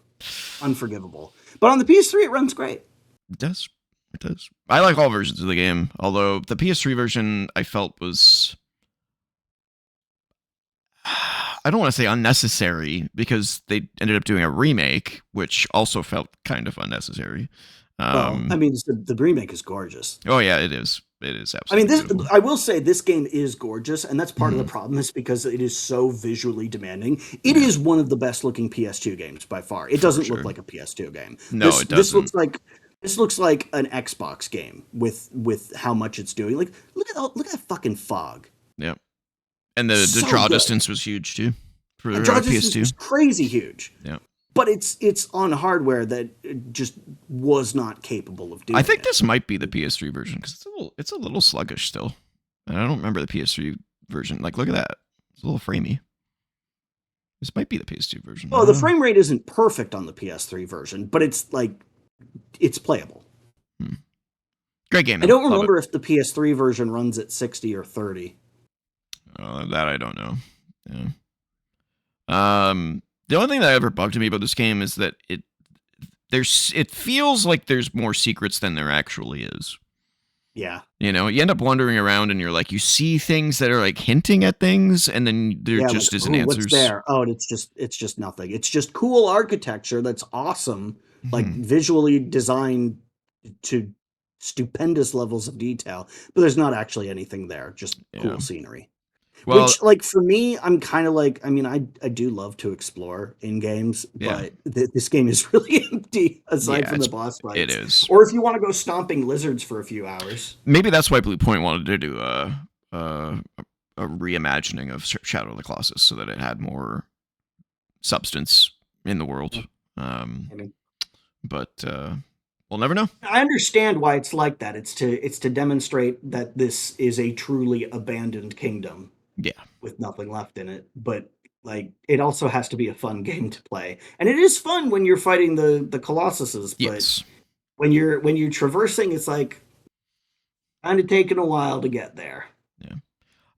Unforgivable. But on the PS3, it runs great. It does. It does. I like all versions of the game, although the PS3 version I felt was, I don't want to say unnecessary because they ended up doing a remake, which also felt kind of unnecessary. Well, I mean, the remake is gorgeous. Oh yeah, it is. It is I mean, absolutely this beautiful. I will say this game is gorgeous, and that's part of the Mhm. problem is because it is so visually demanding. It Yeah, is one of the best looking PS2 games by far. It for doesn't look sure. like a PS2 game. No, This it this doesn't. looks like an Xbox game with how much it's doing. Like look at that fucking fog. Yeah, and the So draw good. distance was huge too And for draw distance PS2. is crazy huge. Yeah, But it's on hardware that just was not capable of I doing think it. this might be the PS3 version because it's a little sluggish still. And I don't remember the PS3 version. Like, look at that. It's a little framey. This might be the PS2 version. I Oh, don't the know. frame rate isn't perfect on the PS3 version, but it's like it's playable. Hmm. Great game I though. don't Love it. remember if the PS3 version runs at 60 or 30. That I don't know. Yeah. The only thing that ever bugged me about this game is that it feels like there's more secrets than there actually is. Yeah. You know, you end up wandering around and you're like, you see things that are like hinting at things, and then there Yeah, like, just isn't oh, what's answers. there? Oh, and it's just nothing. It's just cool architecture that's awesome, like Hmm. visually designed to stupendous levels of detail, but there's not actually anything there, just Yeah. cool scenery. Well, Which, like, for me, I'm kind of like, I mean, I do love to explore in games, yeah. but this game is really empty aside Yeah, from the boss it fights. is. Or if you want to go stomping lizards for a few hours. Maybe that's why Blue Point wanted to do a, a reimagining of Shadow of the Colossus so that it had more substance in the world. Um, I mean, but we'll never know. I understand why it's like that. It's to demonstrate that this is a truly abandoned kingdom Yeah. with nothing left in it. But like, it also has to be a fun game to play, and it is fun when you're fighting the colossuses. But Yes. when you're traversing, it's like kind of taking a while to get there. Yeah.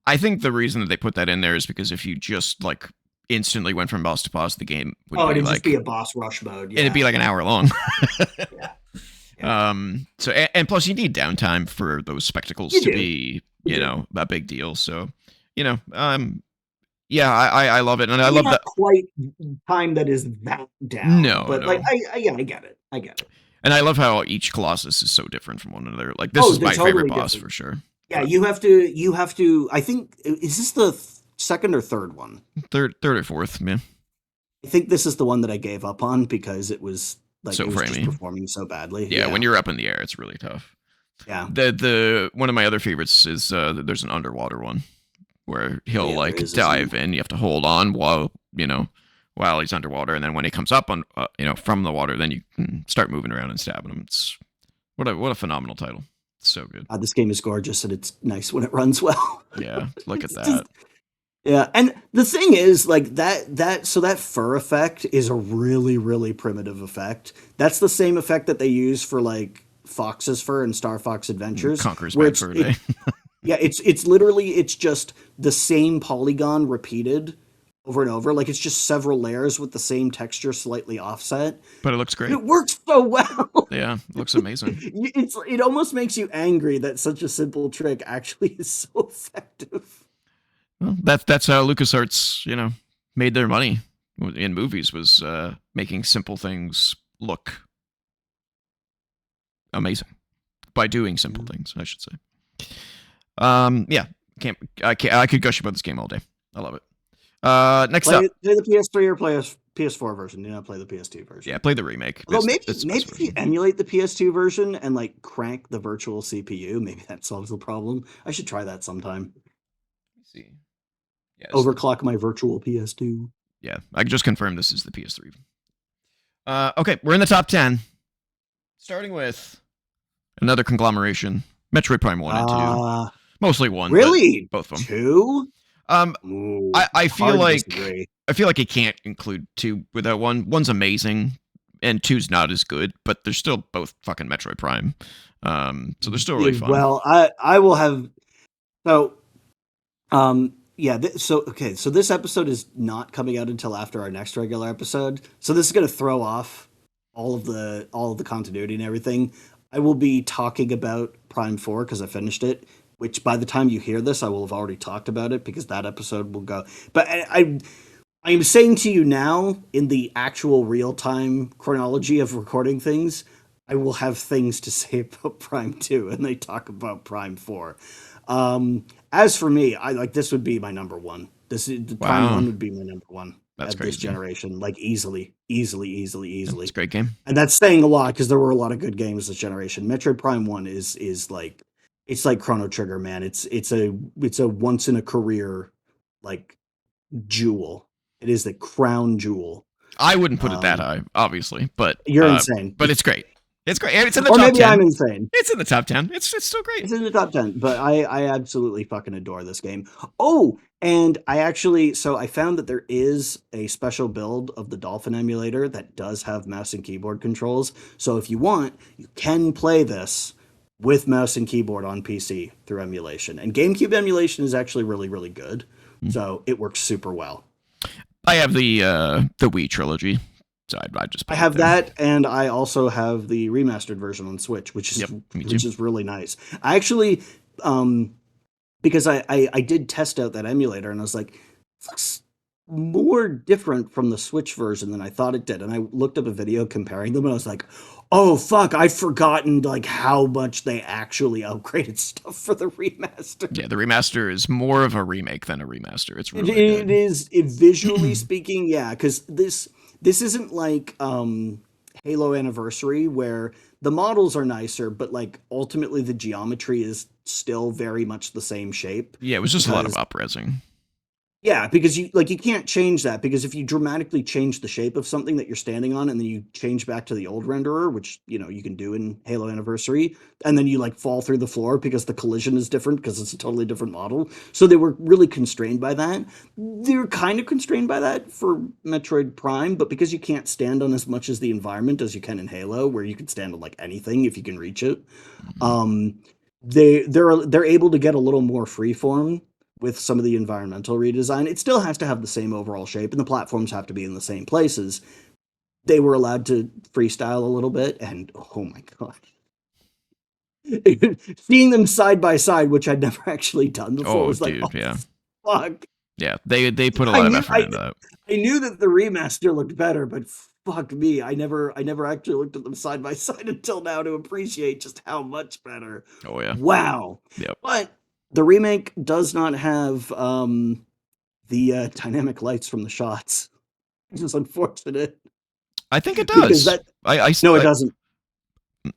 I think the reason that they put that in there is because if you just like instantly went from boss to boss, the game would Oh, be it'd just be like a boss rush mode. it'd be Yeah, like an hour long. yeah, yeah. So and plus you need downtime for those spectacles You to do, be, you you do. know, a big deal. So, you know, yeah, I love it. And I Maybe love not that. quite time that is that down, No, but like no. yeah, I get it. I get it. And I love how each Colossus is so different from one another. Like this Oh, is they're my favorite totally boss different. for sure. Yeah, But you have to I think is this the second or third one? third or fourth, man. I think this is the one that I gave up on because it was like So it was just framey. performing so badly. Yeah, when Yeah. you're up in the air, it's really tough. Yeah. The one of my other favorites is there's an underwater one where Oh he'll yeah, there like is, isn't dive there? in. You have to hold on while while he's underwater, and then when he comes up on from the water, then you can start moving around and stabbing him. It's what a phenomenal title. It's so good. This game is gorgeous and it's nice when it runs well. Yeah, look at It's just that. yeah, and the thing is, like that fur effect is a really, really primitive effect. That's the same effect that they use for like Fox's fur in Star Fox Adventures, Conqueror's where bad for a day. yeah, it's literally it's just the same polygon repeated over and over. Like it's just several layers with the same texture slightly offset. But it looks And great. it works so well. Yeah, it looks amazing. It almost makes you angry that such a simple trick actually is so effective. Well, that's how LucasArts, made their money in movies was making simple things look amazing by doing simple things, I should say. Yeah, I could gush about this game all day. I love it. Next up, Play the PS3 or play a PS4 version. Do not play the PS2 version. yeah, play the remake. Although It's the maybe best if you version. emulate the PS2 version and like crank the virtual CPU, maybe that solves the problem. I should try that sometime. Let's see. Yeah, Overclock my virtual PS2. yeah, I just confirmed this is the PS3. Okay, we're in the top 10. Starting with another conglomeration, Metroid Prime 1 and 2. Mostly 1, Really? but both of them. 2? Um, Ooh, I feel hard to like disagree. I can't include 2 without 1. 1's amazing, and 2's not as good, but they're still both fucking Metroid Prime. So they're still really fun. Well, I will have so yeah, okay, so this episode is not coming out until after our next regular episode. So this is going to throw off all of the continuity and everything. I will be talking about Prime 4 cuz I finished it, which by the time you hear this I will have already talked about it because that episode will go. But I'm saying to you now in the actual real-time chronology of recording things, I will have things to say about Prime 2 and they talk about Prime 4. As for me, I like this would be my number one. The Prime Wow, 1 would be my number one that's at this crazy. generation, like easily, easily, easily, Yeah, it's a easily. great game. And that's saying a lot because there were a lot of good games this generation. Metroid Prime 1 is like it's like Chrono Trigger, man. It's a once in a career like jewel. It is the crown jewel. I wouldn't put it that Um, high, obviously, you're insane. but it's great. It's great. It's in the Or top maybe I'm 10. insane. It's in the top 10. It's still great. It's in the top 10, but I absolutely fucking adore this game. Oh, and so I found that there is a special build of the Dolphin emulator that does have mouse and keyboard controls. So if you want, you can play this with mouse and keyboard on PC through emulation. And GameCube emulation is actually really, really good. So it works super well. I have the Wii trilogy, so I'd just I put it have there. that, and I also have the remastered version on Switch, which is Yep, me too. really nice. I actually, because I did test out that emulator, and I was like, this looks more different from the Switch version than I thought it did. And I looked up a video comparing them, and I was like, oh fuck, I'd forgotten like how much they actually upgraded stuff for the remaster. Yeah, the remaster is more of a remake than a remaster. It's really It good. is visually speaking, yeah, because this isn't like Halo Anniversary where the models are nicer, but like ultimately the geometry is still very much the same shape. Yeah, it was just a lot of Because upresing. yeah, because you can't change that because if you dramatically change the shape of something that you're standing on and then you change back to the old renderer, which you can do in Halo Anniversary, and then you like fall through the floor because the collision is different because it's a totally different model. So they were really constrained by that. They're kind of constrained by that for Metroid Prime, but because you can't stand on as much as the environment as you can in Halo, where you can stand on like anything if you can reach it, Mhm. um, they're able to get a little more freeform with some of the environmental redesign. It still has to have the same overall shape, and the platforms have to be in the same places. They were allowed to freestyle a little bit, and oh my god, seeing them side by side, which I'd never actually done before, Oh, was like, oh dude, yeah, fuck. yeah. They put a I lot of knew effort into that. I knew that the remaster looked better, but fuck me, I never actually looked at them side by side until now to appreciate just how much better. Oh yeah, Wow. yep. But the remake does not have the dynamic lights from the shots, which is unfortunate I think it because does. that no, it doesn't.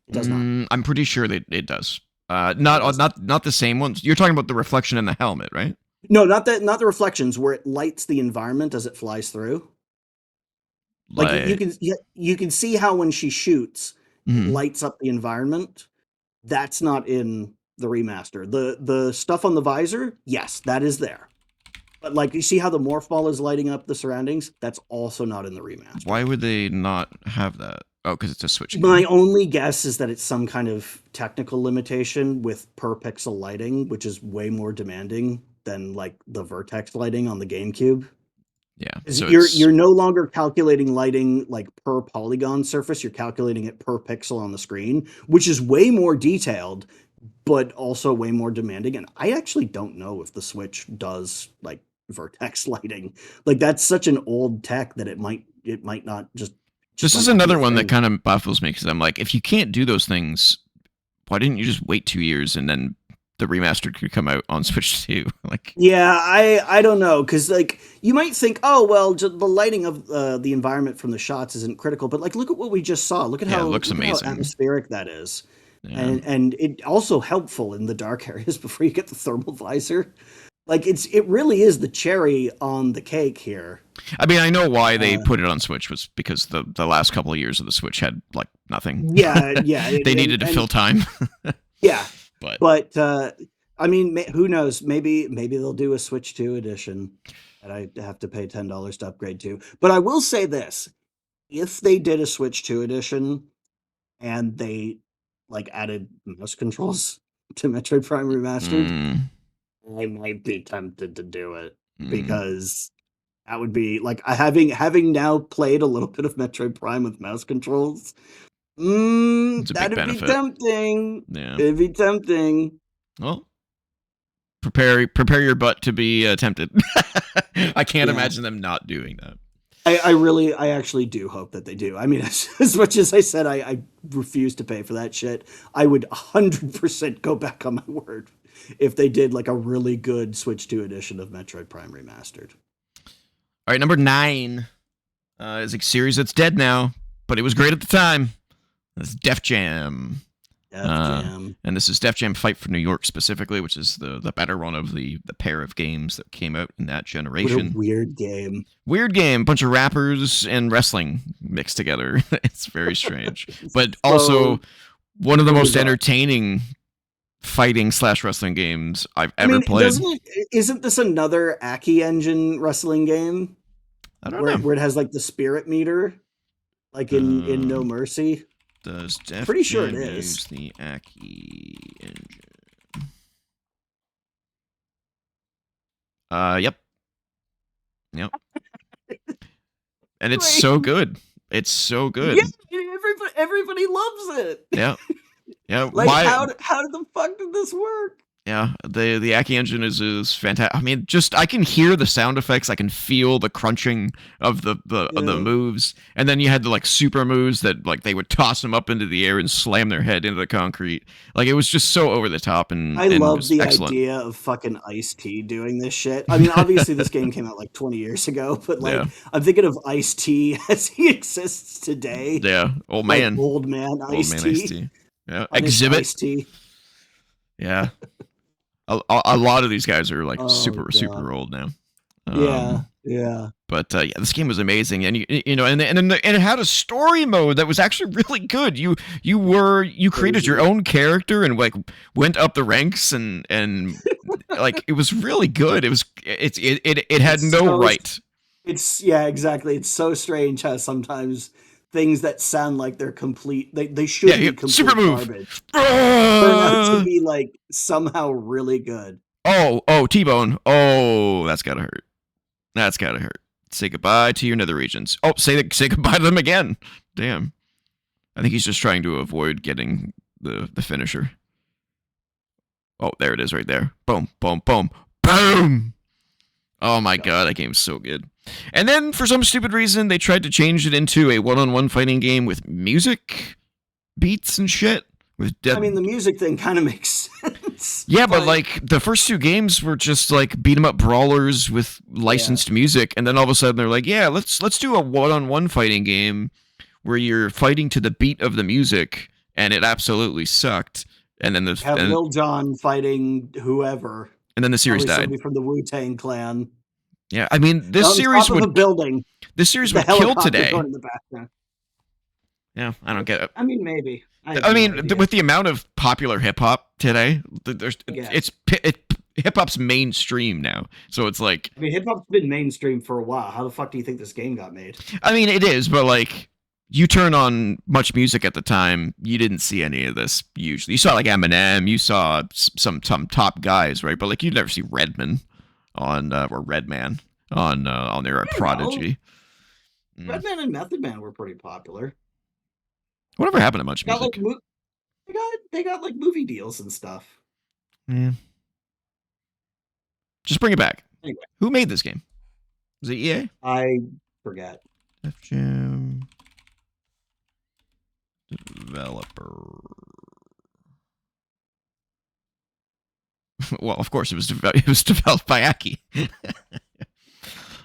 It does not. I'm pretty sure that it does. No, it Not does not. not the same ones. You're talking about the reflection in the helmet, right? No, not the reflections where it lights the environment as it flies through. Like Like, you can see how when she shoots, it mhm. lights up the environment. That's not in the remaster. The stuff on the visor, yes, that is there. But like you see how the morph ball is lighting up the surroundings? That's also not in the remaster. Why would they not have that? Oh, because it's a Switch My game. only guess is that it's some kind of technical limitation with per pixel lighting, which is way more demanding than like the vertex lighting on the GameCube. Yeah, Is so it's you're no longer calculating lighting like per polygon surface, you're calculating it per pixel on the screen, which is way more detailed, but also way more demanding. And I actually don't know if the Switch does like vertex lighting. Like that's such an old tech that it might not just this is might not be another a one that thing. kind of baffles me because I'm like, if you can't do those things, why didn't you just wait 2 years and then the remastered could come out on Switch too? Like, Yeah, I don't know because like you might think, oh well, the lighting of the environment from the shots isn't critical, but like look at what we just saw. yeah, it looks Look at how amazing. atmospheric that is, Yeah. and it also helpful in the dark areas before you get the thermal visor. Like it really is the cherry on the cake here. I mean, I know why they Uh, put it on Switch was because the last couple of years of the Switch had like nothing. yeah, yeah, They needed to fill and time. yeah, But but I mean, who knows? Maybe they'll do a Switch 2 edition that I have to pay $10 to upgrade to. But I will say this: if they did a Switch 2 edition and they like added mouse controls to Metroid Prime Remastered, mm, I might be tempted to do it mm, because that would be like having now played a little bit of Metroid Prime with mouse controls. it's a big That'd be benefit. tempting. Yeah. It'd be tempting. Well, prepare your butt to be tempted. I can't Yeah. imagine them not doing that. I actually do hope that they do. I mean, as much as I said I refuse to pay for that shit, I would 100% go back on my word if they did like a really good Switch 2 edition of Metroid Prime Remastered. All right, number 9 is a series that's dead now, but it was great at the time. That's Def Jam. Def Jam. And this is Def Jam Fight for New York specifically, which is the better one of the pair of games that came out in that generation. What a weird game. Weird game. Bunch of rappers and wrestling mixed together. It's very strange. But also one of the most entertaining fighting / wrestling games I've ever played. Isn't this another Aki Engine wrestling game? I don't know. Where it has like the spirit meter, like in No Mercy. Does Def Pretty sure Jam it is. use the Aki engine? Yep. And it's so good. It's so good. Yeah, everybody loves it. Yeah. Like, how the fuck did this work? Yeah, the Aki engine is fantastic. I mean, just I can hear the sound effects. I can feel the crunching of the moves, and then you had the like super moves that like they would toss them up into the air and slam their head into the concrete. Like it was just so over the top, and I love the excellent. idea of fucking Ice-T doing this shit. I mean, obviously this game came out like 20 years ago, but like I'm thinking of Ice-T as he exists today. Yeah, old man, like, old man Ice-T. Yeah, Exhibit. Ice-T. Yeah. A lot of these guys are like super old now. Yeah. But yeah, this game was amazing, and you know, and it had a story mode that was actually really good. You created your own character and like went up the ranks and like it was really good. It had no right. Exactly. It's so strange how sometimes things that sound like they're complete, they should be complete super move. garbage, turn out to be like somehow really good. Oh, T-Bone. Oh, that's gotta hurt. That's gotta hurt. Say goodbye to your nether regions. Oh, say goodbye to them again. Damn. I think he's just trying to avoid getting the finisher. Oh, there it is right there. Boom, boom, boom, boom. Oh my god, that game's so good. And then, for some stupid reason, they tried to change it into a one-on-one fighting game with music, beats, and shit. I mean, the music thing kind of makes sense. Yeah, but like the first 2 games were just like beat 'em up brawlers with licensed music, and then all of a sudden they're like, yeah, let's do a one-on-one fighting game where you're fighting to the beat of the music, and it absolutely sucked. And then Lil Jon fighting whoever. And then the series died. Somebody from the Wu-Tang Clan. Yeah, I mean, this series would building. This series would kill today. In the background. Yeah, I don't get it. I mean, maybe. I mean, with the amount of popular hip hop today, hip hop's mainstream now. So it's like, I mean, hip hop's been mainstream for a while. How the fuck do you think this game got made? I mean, it is, but like, you turn on Much Music at the time, you didn't see any of this usually. You saw like Eminem, you saw some top guys, right? But like, you'd never see Redman or Redman on their Prodigy. Redman and Method Man were pretty popular. Whatever happened to Much Music? They got like movie deals and stuff. Yeah. Just bring it back. Anyway. Who made this game? Was it EA? I forget. Def Jam developer. Well, of course, it was developed by Aki.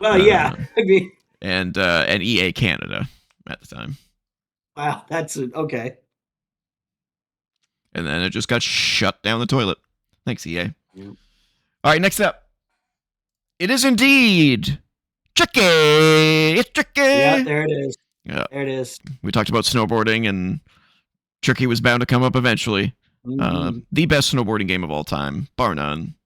Well, yeah, I mean, and EA Canada at the time. Wow, that's okay. And then it just got shut down the toilet. Thanks, EA. Yeah. All right, next up. It is indeed Tricky. It's Tricky. Yeah, there it is. Yeah. There it is. We talked about snowboarding, and Tricky was bound to come up eventually. Mm-hmm. The best snowboarding game of all time, bar none.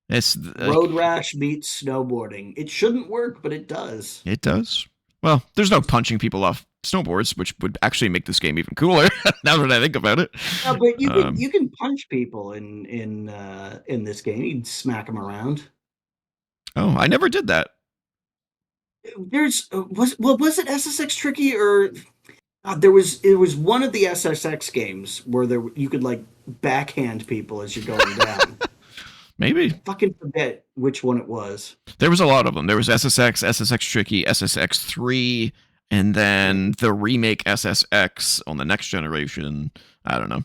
It's Road Rash meets snowboarding. It shouldn't work, but it does. It does. Well, there's no punching people off snowboards, which would actually make this game even cooler. Now that I think about it. No, but you can punch people in this game. You can smack them around. Oh, I never did that. Was it SSX Tricky or it was one of the SSX games where you could like backhand people as you're going down. Maybe. Fucking forget which one it was. There was a lot of them. There was SSX, SSX Tricky, SSX 3, and then the remake SSX on the next generation. I don't know.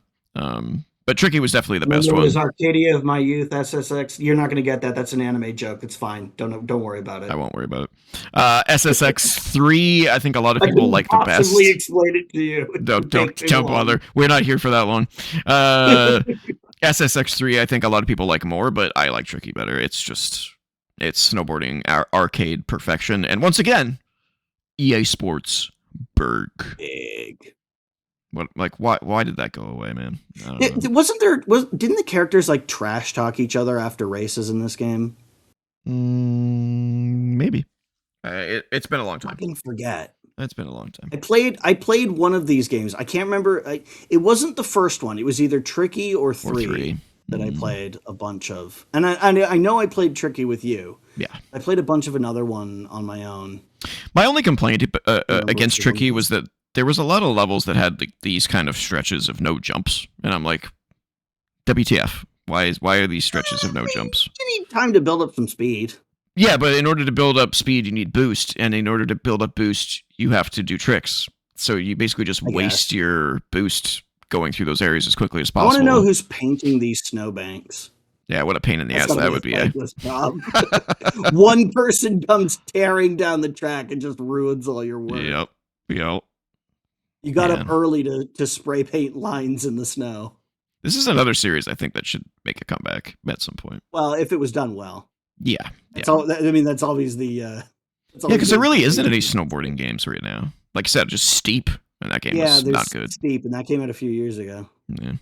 But Tricky was definitely the And then best there was one. Arcadia of My Youth, SSX. You're not going to get that. That's an anime joke. It's fine. Don't worry about I it. won't worry about it. SSX 3, I think a lot of I people couldn't like the possibly best. explain it to you. It would take too Don't long. bother. We're not here for that long. SSX 3, I think a lot of people like more, but I like Tricky better. It's snowboarding arcade perfection. And once again, EA Sports Berg. Big. What, like, why did that go away, man? Didn't the characters like trash talk each other after races in this game? Maybe. It's been a long time. Fucking forget. It's been a long time. I played one of these games. I can't remember. It wasn't the first one. It was either Tricky or Three. That I played a bunch of. And I know I played Tricky with you. Yeah. I played a bunch of another one on my own. My only complaint against Tricky was that there was a lot of levels that had these kind of stretches of no jumps. And I'm like, WTF? Why are these stretches of no jumps? You need time to build up some speed. Yeah, but in order to build up speed, you need boost. And in order to build up boost, you have to do tricks. So you basically just waste your boost going through those areas as quickly as possible. I want to know who's painting these snowbanks. Yeah, what a pain in the ass that would be. Job. One person comes tearing down the track and just ruins all your work. Yep. You got up early to spray paint lines in the snow. This is another series I think that should make a comeback at some point. Well, if it was done well. Yeah. That's always the... yeah, because there really isn't any snowboarding games right now. Like I said, just Steep, and that game was not good. Steep, and that came out a few years ago. Yeah.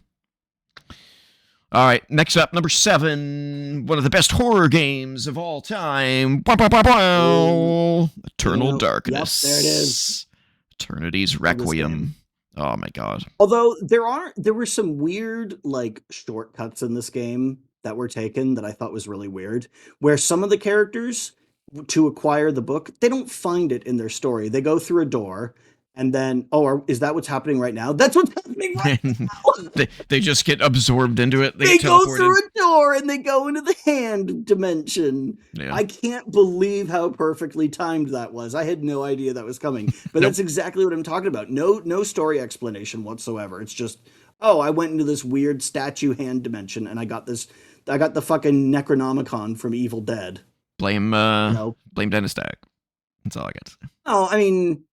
All right, next up, number 7, one of the best horror games of all time. Eternal Darkness. Yep, there it is. Eternity's Requiem. Oh my god. Although there were some weird like shortcuts in this game that were taken that I thought was really weird, where some of the characters to acquire the book, they don't find it in their story. They go through a door. And then, is that what's happening right now? That's what's happening right now. they just get absorbed into it. They go through a door and they go into the hand dimension. Yeah. I can't believe how perfectly timed that was. I had no idea that was coming. But that's exactly what I'm talking about. No story explanation whatsoever. It's just, I went into this weird statue hand dimension and I got the fucking Necronomicon from Evil Dead. Blame Dennis Dag. That's all I got to say. Oh, I mean...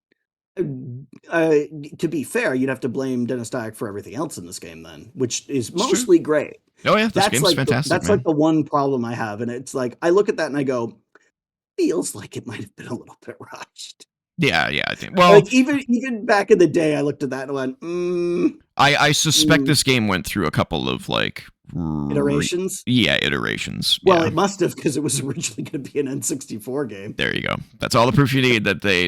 to be fair, you'd have to blame Dennis Dyack for everything else in this game then, which is mostly great. Oh yeah, this game's fantastic. That's like the one problem I have, and it's like I look at that and I go, feels like it might have been a little bit rushed. Yeah, I think. Well, like even back in the day, I looked at that and went, I suspect this game went through a couple of like iterations. Iterations. Well, it must have, because it was originally going to be an N64 game. There you go. That's all the proof you need that they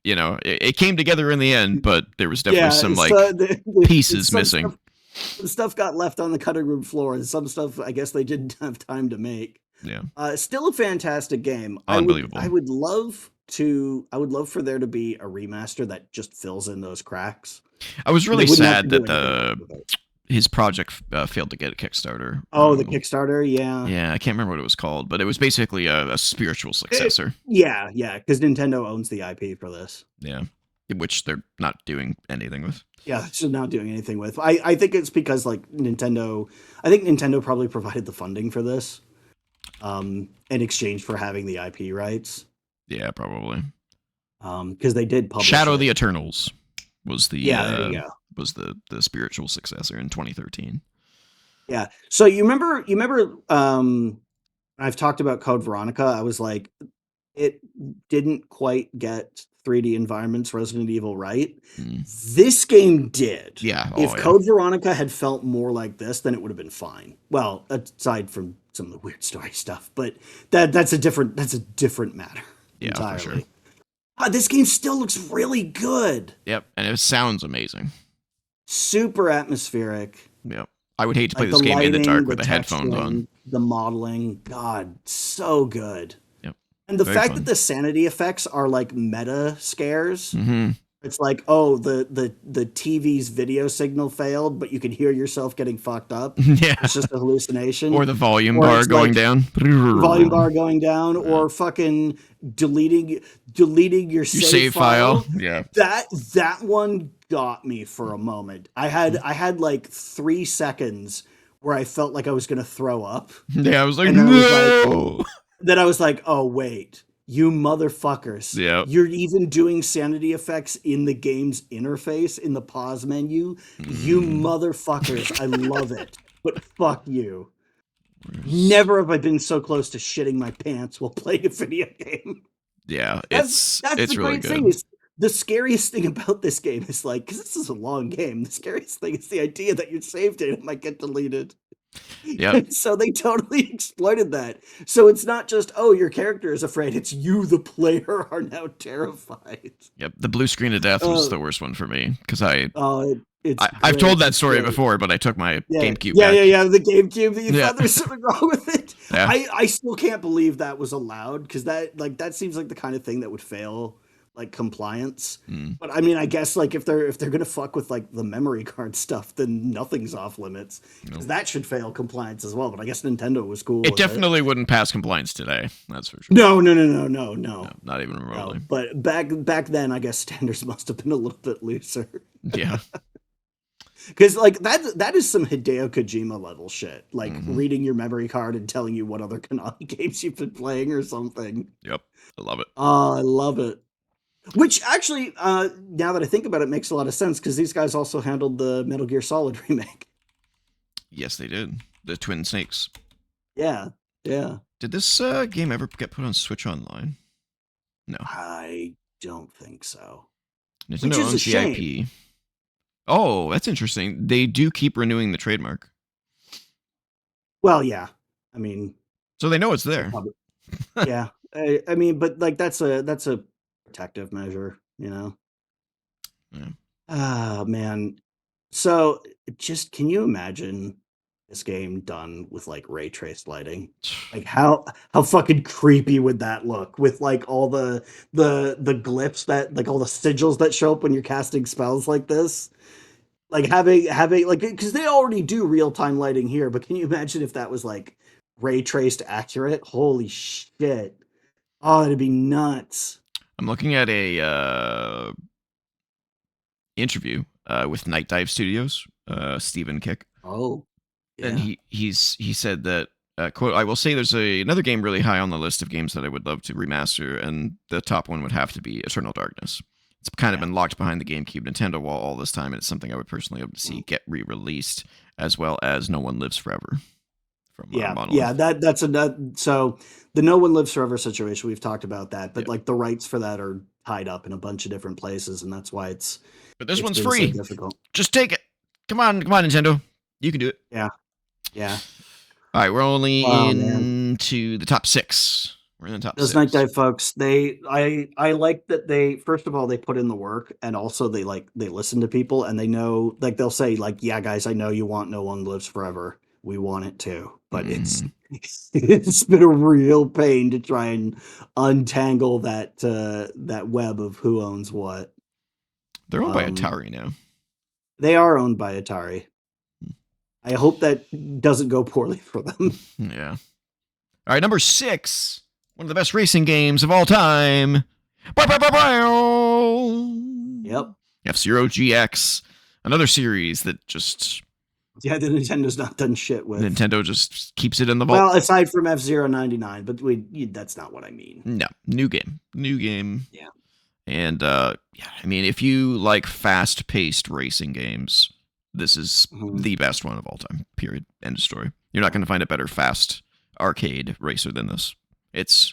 it came together in the end, but there was definitely some pieces missing. Some stuff got left on the cutting room floor, and some stuff I guess they didn't have time to make. Yeah. Still a fantastic game. Unbelievable. I would love for there to be a remaster that just fills in those cracks. I was really sad that his project failed to get a Kickstarter. Oh, the Kickstarter, yeah. Yeah, I can't remember what it was called, but it was basically a spiritual successor. Yeah, because Nintendo owns the IP for this. Yeah, which they're not doing anything with. Yeah, it's not doing anything with. I think it's because like Nintendo probably provided the funding for this, in exchange for having the IP rights. Yeah, probably. Because they did publish Shadow of the Eternals was the there you go. Was the spiritual successor in 2013. Yeah. So you remember I've talked about Code Veronica. I was like, it didn't quite get 3D environments Resident Evil right. This game did. Yeah. If Code Veronica had felt more like this, then it would have been fine. Well, aside from some of the weird story stuff, but that's a different matter. Yeah, entirely. for sure. This game still looks really good. Yep, and it sounds amazing. Super atmospheric. Yep. I would hate to play this game in the dark with the headphones on. The modeling, God, so good. Yep. And the fact that the sanity effects are like meta scares, It's like, oh, the TV's video signal failed, but you can hear yourself getting fucked up. Yeah. It's just a hallucination. Or the volume Or bar it's going like down. volume bar going down, Yeah. or fucking deleting your Your save save file. file. Yeah. That one got me for a moment. I had like 3 seconds where I felt like I was gonna throw up. Yeah, I was like, And then I was like, no. oh wait, you motherfuckers. Yeah. You're even doing sanity effects in the game's interface in the pause menu. You motherfuckers. I love it. But fuck you. Never have I been so close to shitting my pants while playing a video game. Yeah, That's it's the really great thing good. is the scariest thing about this game is like, because this is a long game, the scariest thing is the idea that your save data might get deleted. Yep. So they totally exploited that. So it's not just, oh, your character is afraid, it's you, the player, are now terrified. Yep. The blue screen of death was Uh, the worst one for me because it's I've told great. that It's story great. before, but I took my Yeah, GameCube yeah, back. yeah, yeah. The GameCube that you Yeah. thought there's something wrong with it. Yeah. I still can't believe that was allowed because that seems like the kind of thing that would fail like compliance. But I mean, I guess like if they're gonna fuck with like the memory card stuff, then nothing's off limits. 'Cause Nope. that should fail compliance as well. But I guess Nintendo was cool. It with definitely wouldn't pass compliance today. That's for sure. No. No, not even remotely. No. But back then, I guess standards must have been a little bit looser. Yeah. Because like that is some Hideo Kojima level shit. Like Mhm. reading your memory card and telling you what other Konami games you've been playing or something. Yep. I love it. Oh, I love it. Which actually, now that I think about it, makes a lot of sense because these guys also handled the Metal Gear Solid remake. Yes, they did. The Twin Snakes. Yeah, yeah. Did this game ever get put on Switch Online? No. I don't think so. Nintendo Which is a owns the shame. IP. Oh, that's interesting. They do keep renewing the trademark. Well, yeah. I mean, So they know it's there. probably, yeah. I mean, but like that's a protective measure, you know. Yeah. Ah, man. So just can you imagine this game done with like ray traced lighting? Like how fucking creepy would that look with like all the glyphs that like all the sigils that show up when you're casting spells like this? Like having like because they already do real-time lighting here, but can you imagine if that was like ray traced accurate? Holy shit. Oh, it'd be nuts. I'm looking at a interview with Night Dive Studios, Stephen Kick, Oh, and yeah. he said that quote, I will say there's another game really high on the list of games that I would love to remaster, and the top one would have to be Eternal Darkness. It's kind of Yeah. been locked behind the GameCube Nintendo wall all this time, and it's something I would personally hope to see get re-released, as well as No One Lives Forever from Monolith. Yeah, so the No One Lives Forever situation, we've talked about that, but Yeah. like the rights for that are tied up in a bunch of different places, and that's why But this it's one's been free. so difficult. Just take it. Come on, Nintendo. You can do it. Yeah. Yeah. All right, we're only Oh, man. into the top 6. We're in the top Those 6. Night Dive folks, I like that they first of all they put in the work and also they listen to people and they know like they'll say like, yeah guys, I know you want No One Lives Forever. We want it too. But it's been a real pain to try and untangle that web of who owns what. They're owned by Atari now. They are owned by Atari. I hope that doesn't go poorly for them. Yeah. All right, number 6. One of the best racing games of all time. Yep. F-Zero GX. Another series that just Yeah, the Nintendo's not done shit with. Nintendo just keeps it in the vault. Well, aside from F-Zero 99, but that's not what I mean. No, new game. Yeah. And yeah, I mean, if you like fast-paced racing games, this is the best one of all time. Period. End of story. You're not going to find a better fast arcade racer than this. It's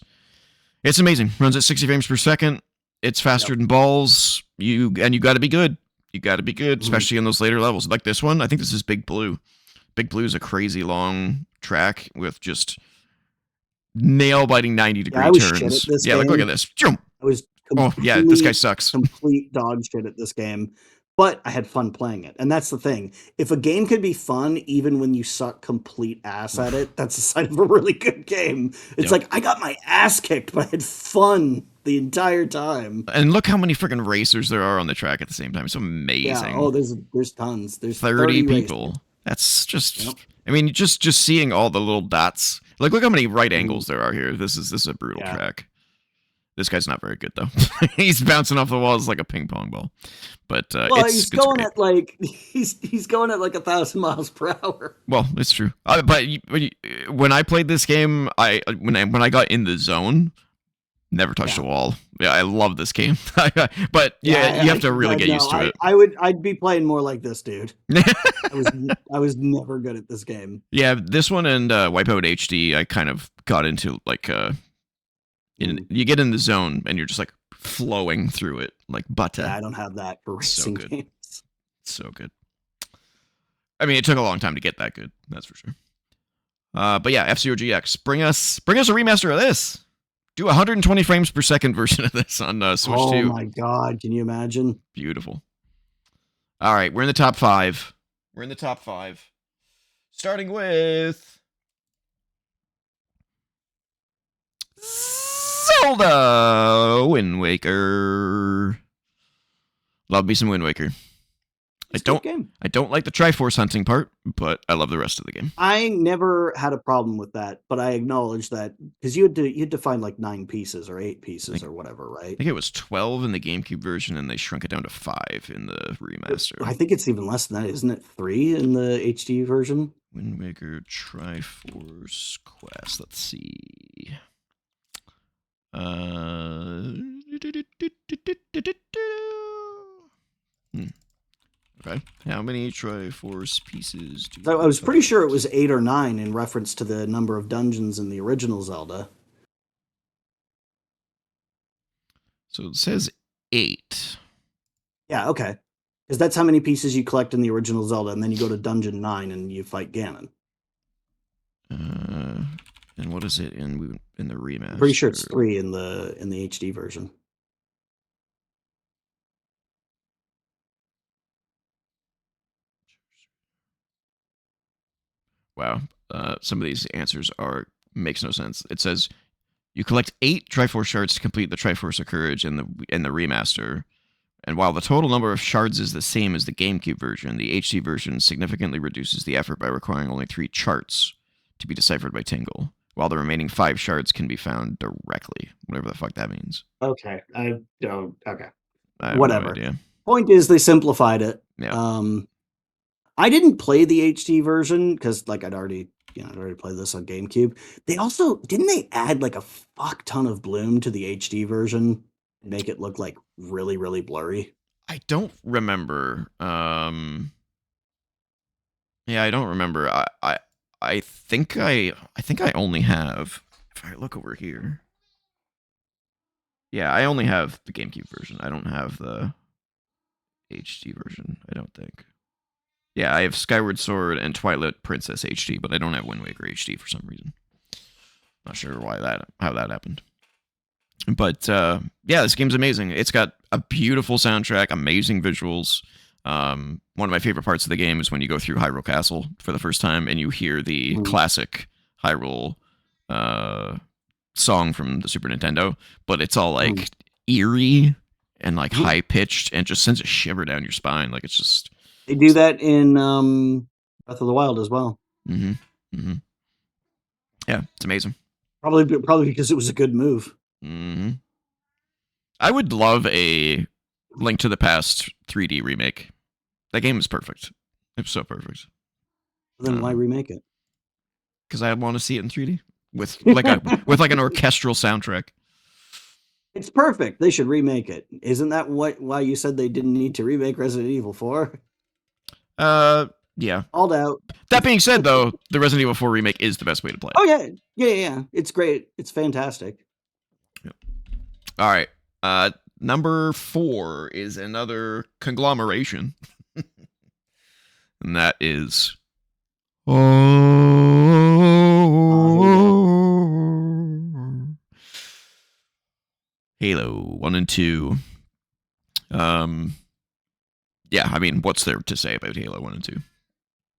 amazing. Runs at 60 frames per second. It's faster than balls. You got to be good. You got to be good, especially in those later levels. Like this one, I think this is Big Blue. Big Blue is a crazy long track with just nail-biting 90-degree turns. Yeah, look at this. Jump. I was yeah, this guy sucks. Complete dog shit at this game, but I had fun playing it. And that's the thing. If a game could be fun even when you suck complete ass at it, that's a sign of a really good game. It's like, I got my ass kicked, but I had fun. the entire time. And look how many freaking racers there are on the track at the same time. It's Yeah. amazing. Oh, there's tons. There's 30 30 racers. people. That's just. Yep. I mean, just seeing all the little dots. Like, look how many right Mhm. angles there are here. This is a brutal Yeah. track. This guy's not very good though. He's bouncing off the walls like a ping pong ball. But Well, it's he's going great. at like he's going at like 1,000 miles per hour. Well, it's true. But when I played this game, when I got in the zone, never touched a wall. Yeah, I love this game. But yeah, you have to really get used to it. I'd be playing more like this dude. I was never good at this game. Yeah, this one and Wipeout HD, I kind of got into like you get in the zone and you're just like flowing through it like butter. Yeah, I don't have that for racing games. So good. I mean, it took a long time to get that good. That's for sure. But yeah, F-Zero GX, bring us a remaster of this. Do 120 frames per second version of this on Switch 2. Oh my god, can you imagine? Beautiful. All right, we're in the top 5. Starting with Zelda Wind Waker. Love me some Wind Waker. I don't like the Triforce hunting part, but I love the rest of the game. I never had a problem with that, but I acknowledge that because you had to find like 9 pieces or 8 pieces or whatever, right? I think it was 12 in the GameCube version, and they shrunk it down to 5 in the remaster. I think it's even less than that, isn't it? 3 in the HD version. Wind Waker Triforce Quest. Let's see. Okay. How many Triforce pieces do So I was pretty sure it was 8 or 9 in reference to the number of dungeons in the original Zelda. So it says 8. Yeah, okay. Because that's how many pieces you collect in the original Zelda, and then you go to Dungeon 9 and you fight Ganon. And what is it in the remaster? I'm pretty sure it's 3 in the HD version. Wow. Some of these answers makes no sense. It says you collect 8 Triforce shards to complete the Triforce of Courage in the remaster. And while the total number of shards is the same as the GameCube version, the HD version significantly reduces the effort by requiring only 3 charts to be deciphered by Tingle, while the remaining 5 shards can be found directly, whatever the fuck that means. Okay, I don't. Okay, whatever. No idea. Point is, they simplified it. Yeah. I didn't play the HD version because, like, I'd already played this on GameCube. They also didn't add like a fuck ton of bloom to the HD version and make it look like really, really blurry. I don't remember. Yeah, I don't remember. I think I only have. If I look over here. Yeah, I only have the GameCube version. I don't have the HD version, I don't think. Yeah, I have Skyward Sword and Twilight Princess HD, but I don't have Wind Waker HD for some reason. Not sure how that happened. But yeah, this game's amazing. It's got a beautiful soundtrack, amazing visuals. One of my favorite parts of the game is when you go through Hyrule Castle for the first time and you hear the classic Hyrule song from the Super Nintendo, but it's all like eerie and like high pitched and just sends a shiver down your spine. Like it's just. They do that in Breath of the Wild as well. Yeah, it's amazing. Probably because it was a good move. I would love a Link to the Past 3D remake. That game is perfect. It's so perfect. Then why remake it? Because I want to see it in 3D with like an orchestral soundtrack. It's perfect. They should remake it. Isn't that why you said they didn't need to remake Resident Evil 4? Yeah. All out. That being said, though, the Resident Evil 4 remake is the best way to play it. Oh yeah. It's great. It's fantastic. Yep. All right. Number 4 is another conglomeration, and that is Halo 1 and 2. Yeah, I mean, what's there to say about Halo 1 and 2?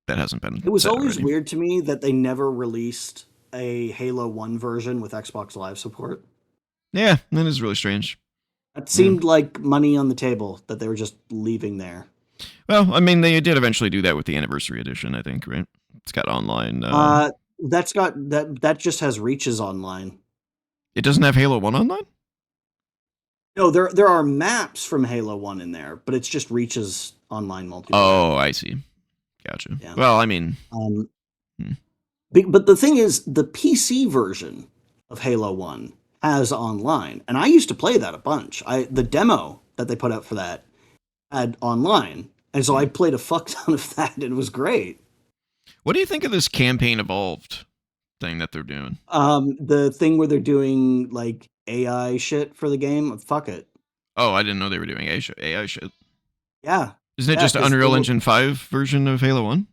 That hasn't been. It was always weird to me that they never released a Halo 1 version with Xbox Live support. Yeah, that is really strange. That Yeah. seemed like money on the table that they were just leaving there. Well, I mean, they did eventually do that with the anniversary edition, I think, right? It's got online. That's got that just has reaches online. It doesn't have Halo 1 online? No, there are maps from Halo 1 in there, but it's just reaches online multiplayer. Oh, I see. Gotcha. Yeah. Well, I mean, Um, hmm. but the thing is, the PC version of Halo 1 has online, and I used to play that a bunch. The demo that they put out for that had online, and so I played a fuck ton of that, and it was great. What do you think of this campaign evolved thing that they're doing? The thing where they're doing like AI shit for the game, fuck it. Oh, I didn't know they were doing AI shit. Yeah, Isn't it yeah, just an because Unreal Engine 5 version of Halo 1?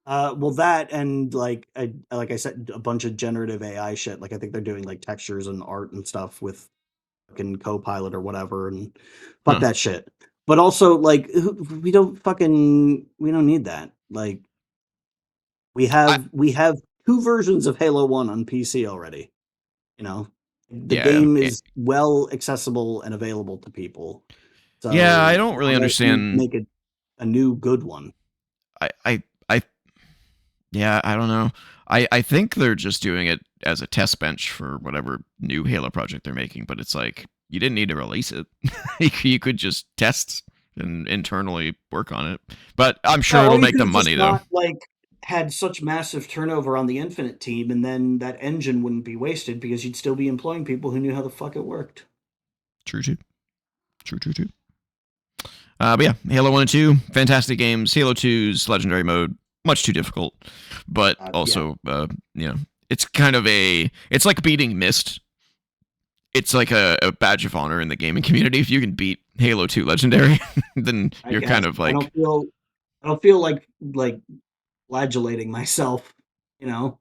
well, that and like I said, a bunch of generative AI shit. Like I think they're doing like textures and art and stuff with fucking Copilot or whatever, and fuck Huh. that shit. But also, like, we don't need that. Like, I we have two versions of Halo One on PC already. You know, the yeah, game is well accessible and available to people. yeah, I So don't why really else need understand. make a new good one? I yeah, I don't know. I think they're just doing it as a test bench for whatever new Halo project they're making, but it's like you didn't need to release it. You could just test and internally work on it. But I'm sure Yeah, it'll or you make could them have just money though. not like had such massive turnover on the Infinite team, and then that engine wouldn't be wasted because you'd still be employing people who knew how the fuck it worked. True, true, true, true, true. But yeah, Halo 1 and 2, fantastic games. Halo 2's Legendary Mode, much too difficult. But Yeah, also, you know, it's kind of it's like beating Mist. It's like a badge of honor in the gaming community. If you can beat Halo 2 Legendary, then I you're kind guess of like, I don't feel like flagellating myself. You know,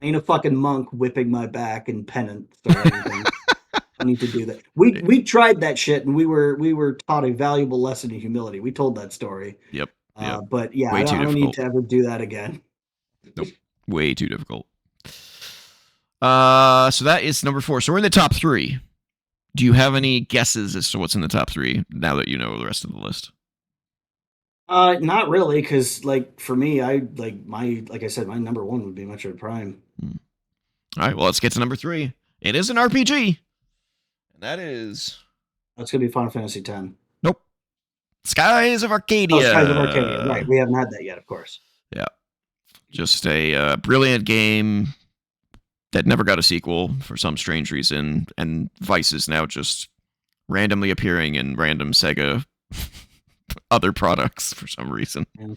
I ain't a fucking monk whipping my back in penance or anything. I need to do that. We tried that shit, and we were taught a valuable lesson in humility. We told that story. yep, yep, But yeah, way too I don't need difficult. to ever do that again. Nope, way too difficult. So that is number 4. So we're in the top 3. Do you have any guesses as to what's in the top 3 now that you know the rest of the list? Not really, because like for me, I like I said, my number one would be Metroid Prime. Hmm. All right, well, let's get to number 3. It is an RPG. And that is. That's gonna be Final Fantasy X. Nope. Skies of Oh, Skies of Arcadia. Right, Arcadia. we haven't had that yet, of course. Yeah. Just a brilliant game that never got a sequel for some strange reason. And Vice is now just randomly appearing in random Sega other products for some reason. Yeah.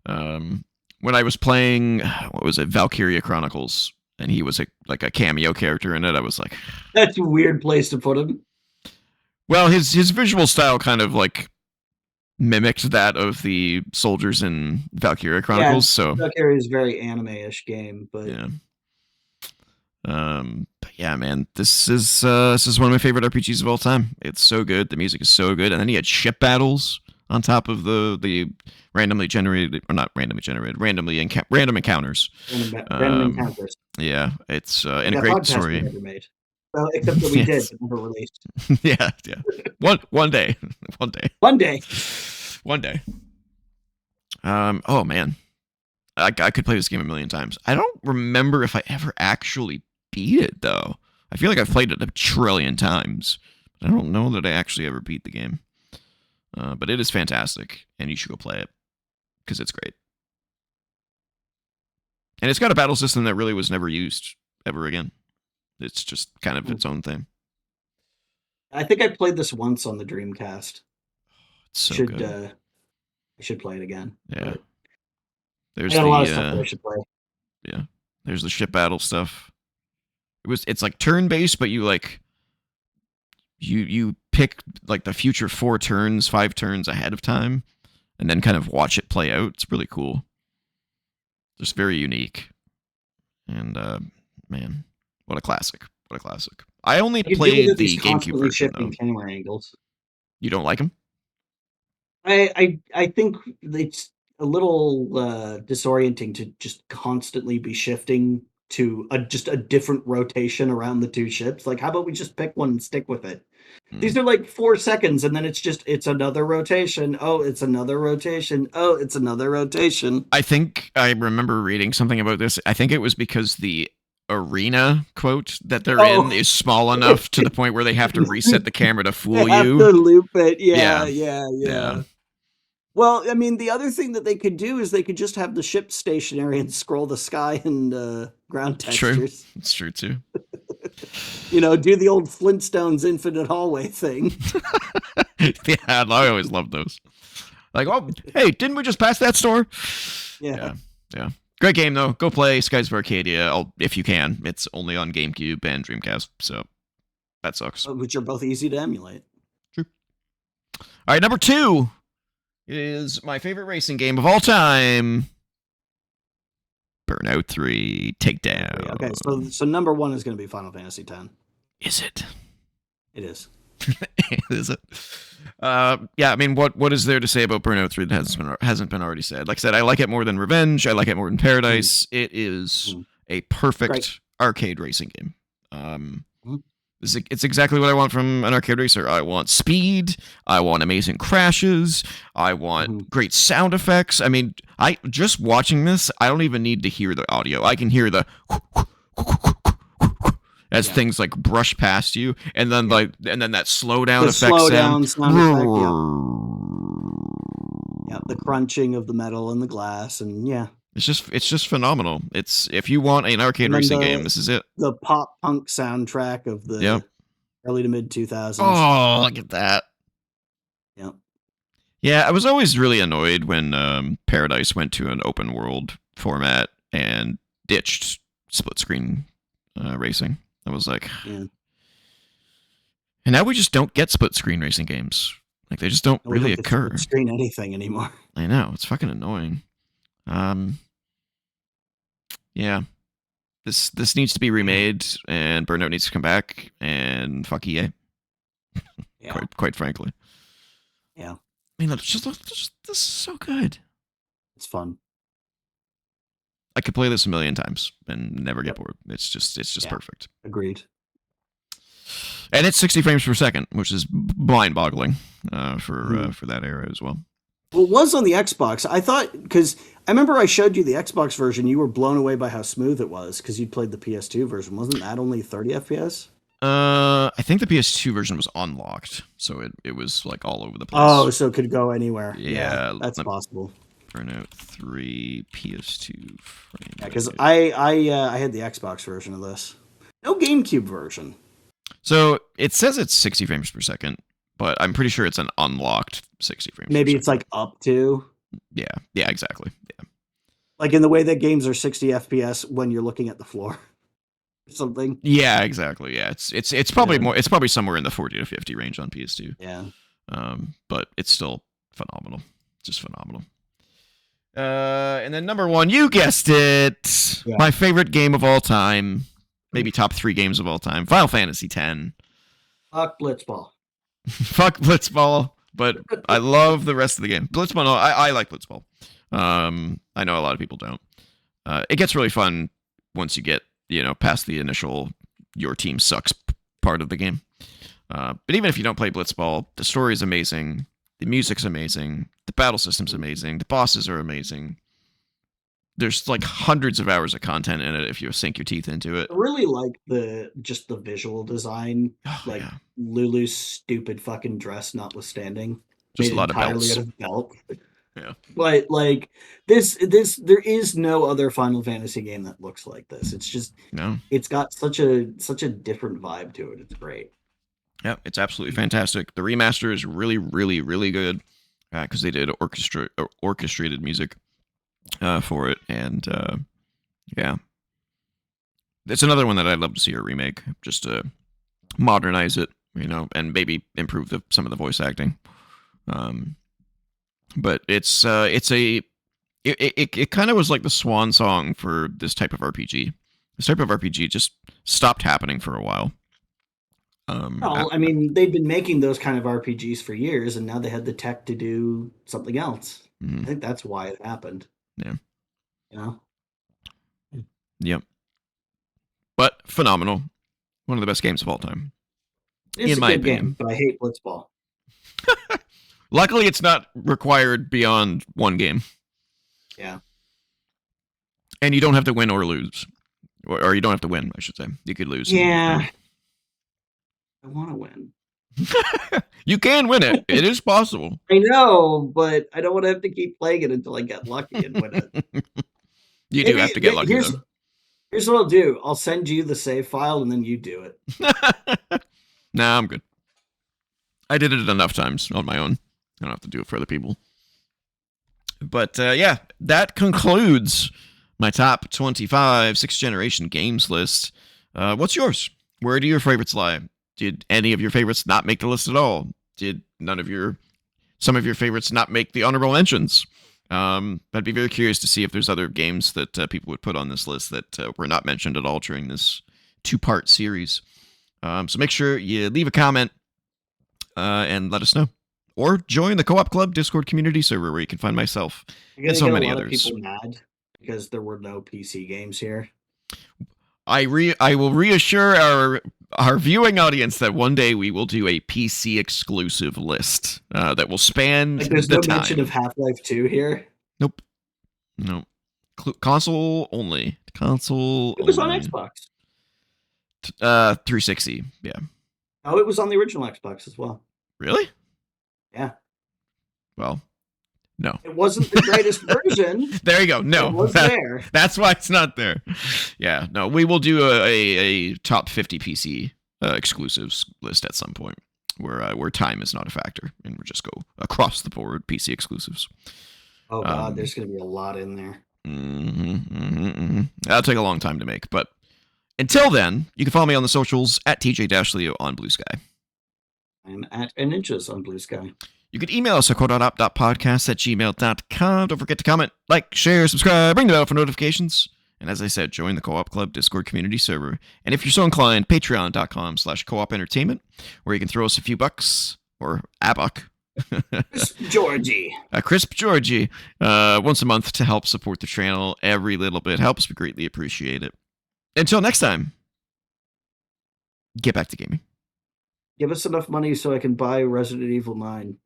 Um, when I was playing, what was it, Valkyria Chronicles, and he was like a cameo character in it, I was like, That's a weird place to put him. well, his visual style kind of like mimicked that of the soldiers in Valkyria Yeah, Chronicles. So Valkyria is a very anime-ish game, but yeah. But yeah, man, this is one of my favorite RPGs of all time. It's so good. The music is so good, and then he had ship battles on top of the randomly generated, or not randomly generated, random encounters. random Um, encounters. yeah, it's Like and a that great podcast we story. never made. Well, except that we did, Yes, but never released. yeah, yeah. One day, one day, One day. one day. Oh man, I could play this game a million times. I don't remember if I ever actually beat it though. I feel like I've played it a trillion times, but I don't know that I actually ever beat the game. But it is fantastic, and you should go play it because it's great. And it's got a battle system that really was never used ever again. It's just kind of its own thing. I think I played this once on the Dreamcast. It's so Should good. I should play it again. Yeah. But I There's got a lot the of stuff that I should play. yeah. There's the ship battle stuff. It's like turn based, but you like you pick like the future 4 turns, 5 turns ahead of time, and then kind of watch it play out. It's really cool. Just very unique. And man, what a classic! What a classic! I only I could do played with the these GameCube constantly version shifting though. camera angles. You don't like them? I think it's a little disorienting to just constantly be shifting to just a different rotation around the two ships. Like, how about we just pick one and stick with it? These are like 4 seconds, and then it's another rotation. Oh, it's another rotation. Oh, it's another rotation. I think I remember reading something about this. I think it was because the arena quote that they're in is small enough to the point where they have to reset the camera to fool they have you. to loop it. Yeah. Yeah. Well, I mean, the other thing that they could do is they could just have the ship stationary and scroll the sky and ground textures. It's true too. Do the old Flintstones infinite hallway thing. Yeah, I always loved those. Like, oh, hey, didn't we just pass that store? Yeah. Great game though. Go play Skies of Arcadia if you can. It's only on GameCube and Dreamcast, so that sucks. Which are both easy to emulate. True. All right, number 2 is my favorite racing game of all time. Burnout 3 Takedown. Okay, so number 1 is going to be Final Fantasy X. Is it? It is. Is it? Yeah, I mean, what is there to say about Burnout 3 that hasn't been already said? Like I said, I like it more than Revenge. I like it more than Paradise. It is a perfect arcade racing game. It's exactly what I want from an arcade racer. I want speed. I want amazing crashes. I want great sound effects. I mean, just watching this, I don't even need to hear the audio. I can hear the as things like brush past you, and then that slowdown effect sound. Yeah, the crunching of the metal and the glass, and it's just phenomenal. It's if you want an arcade racing game, this is it. The pop punk soundtrack of the early to mid 2000s. Oh, look at that. Yep. Yeah, I was always really annoyed when Paradise went to an open world format and ditched split screen racing. I was like, and now we just don't get split screen racing games. Like they just don't really occur. Split screen anything anymore. I know, it's fucking annoying. Yeah, this needs to be remade, and Burnout needs to come back, and fuck EA. Yeah. quite frankly. Yeah. I mean, this is so good. It's fun. I could play this a million times and never get bored. It's just perfect. Agreed. And it's 60 frames per second, which is mind-boggling for that era as well. Well, it was on the Xbox. I thought, because I remember I showed you the Xbox version, you were blown away by how smooth it was because you played the PS2 version. Wasn't that only 30 FPS? I think the PS2 version was unlocked, so it was like all over the place. Oh, so it could go anywhere. Yeah, that's possible. Burnout 3 PS2 frame. Yeah, because I had the Xbox version of this. No GameCube version. So it says it's 60 frames per second, but I'm pretty sure it's an unlocked 60 frames. Maybe it's like up to. Yeah, exactly. Yeah. Like in the way that games are 60 FPS when you're looking at the floor. Something. Yeah, exactly. Yeah, it's probably more. It's probably somewhere in the 40 to 50 range on PS2. Yeah. But it's still phenomenal. Just phenomenal. And then number 1, you guessed it. Yeah. My favorite game of all time. Maybe top 3 games of all time. Final Fantasy X. Fuck Blitzball. Fuck Blitzball. But I love the rest of the game. Blitzball, no, I like Blitzball. I know a lot of people don't. It gets really fun once you get, past the initial your team sucks part of the game. But even if you don't play Blitzball, the story is amazing. The music's amazing. The battle system's amazing. The bosses are amazing. There's like hundreds of hours of content in it if you sink your teeth into it. I really like the visual design. Lulu's stupid fucking dress notwithstanding. Just a lot of belts. Out of belt. Yeah. But like this there is no other Final Fantasy game that looks like this. It's just it's got such a different vibe to it. It's great. Yeah, it's absolutely fantastic. The remaster is really, really, really good because they did orchestrated music for it, and it's another one that I'd love to see a remake, just to modernize it, and maybe improve some of the voice acting. But it kind of was like the swan song for this type of RPG. This type of RPG just stopped happening for a while. I mean, they'd been making those kind of RPGs for years, and now they had the tech to do something else. I think that's why it happened. Yeah. You know? Yep. but phenomenal. One of the best games of all time, It's in a my good opinion. game, but I hate Blitzball. Luckily, it's not required beyond one game. Yeah. And you don't have to win or lose. Or you don't have to win, I should say. You could lose. Yeah. I want to win. You can win it. It is possible. I know, but I don't want to have to keep playing it until I get lucky and win it. You do have to get lucky, though. Here's what I'll do. I'll send you the save file, and then you do it. Nah, I'm good. I did it enough times on my own. I don't have to do it for other people. But yeah, that concludes my top 25 sixth generation games list. What's yours? Where do your favorites lie? Did any of your favorites not make the list at all? Did some of your favorites not make the honorable mentions? I'd be very curious to see if there's other games that people would put on this list that were not mentioned at all during this 2-part series. So make sure you leave a comment and let us know. Or join the Co-op Club Discord community server where you can find myself and so many others. People mad because there were no PC games here. I will reassure our viewing audience that one day we will do a PC exclusive list that will span there's the no time. mention of Half-Life 2 here. Nope. No. Console only. Console. It was only. on Xbox. 360. Yeah. Oh, it was on the original Xbox as well. Really? Yeah. Well, no. It wasn't the greatest version. There you go. No. It was there. That's why it's not there. Yeah. No, we will do a top 50 PC exclusives list at some point where time is not a factor and we just go across the board PC exclusives. Oh, God. There's going to be a lot in there. That'll take a long time to make, but until then, you can follow me on the socials at TJ-Leo on BlueSky. I'm at Ninjas on BlueSky. You can email us at co.op.podcast@gmail.com. Don't forget to comment, like, share, subscribe, ring the bell for notifications. And as I said, join the Co-op Club Discord community server. And if you're so inclined, patreon.com/co-op entertainment, where you can throw us a few bucks, or a buck. Crisp Georgie. A crisp Georgie once a month to help support the channel. Every little bit helps. We greatly appreciate it. Until next time, get back to gaming. Give us enough money so I can buy Resident Evil 9.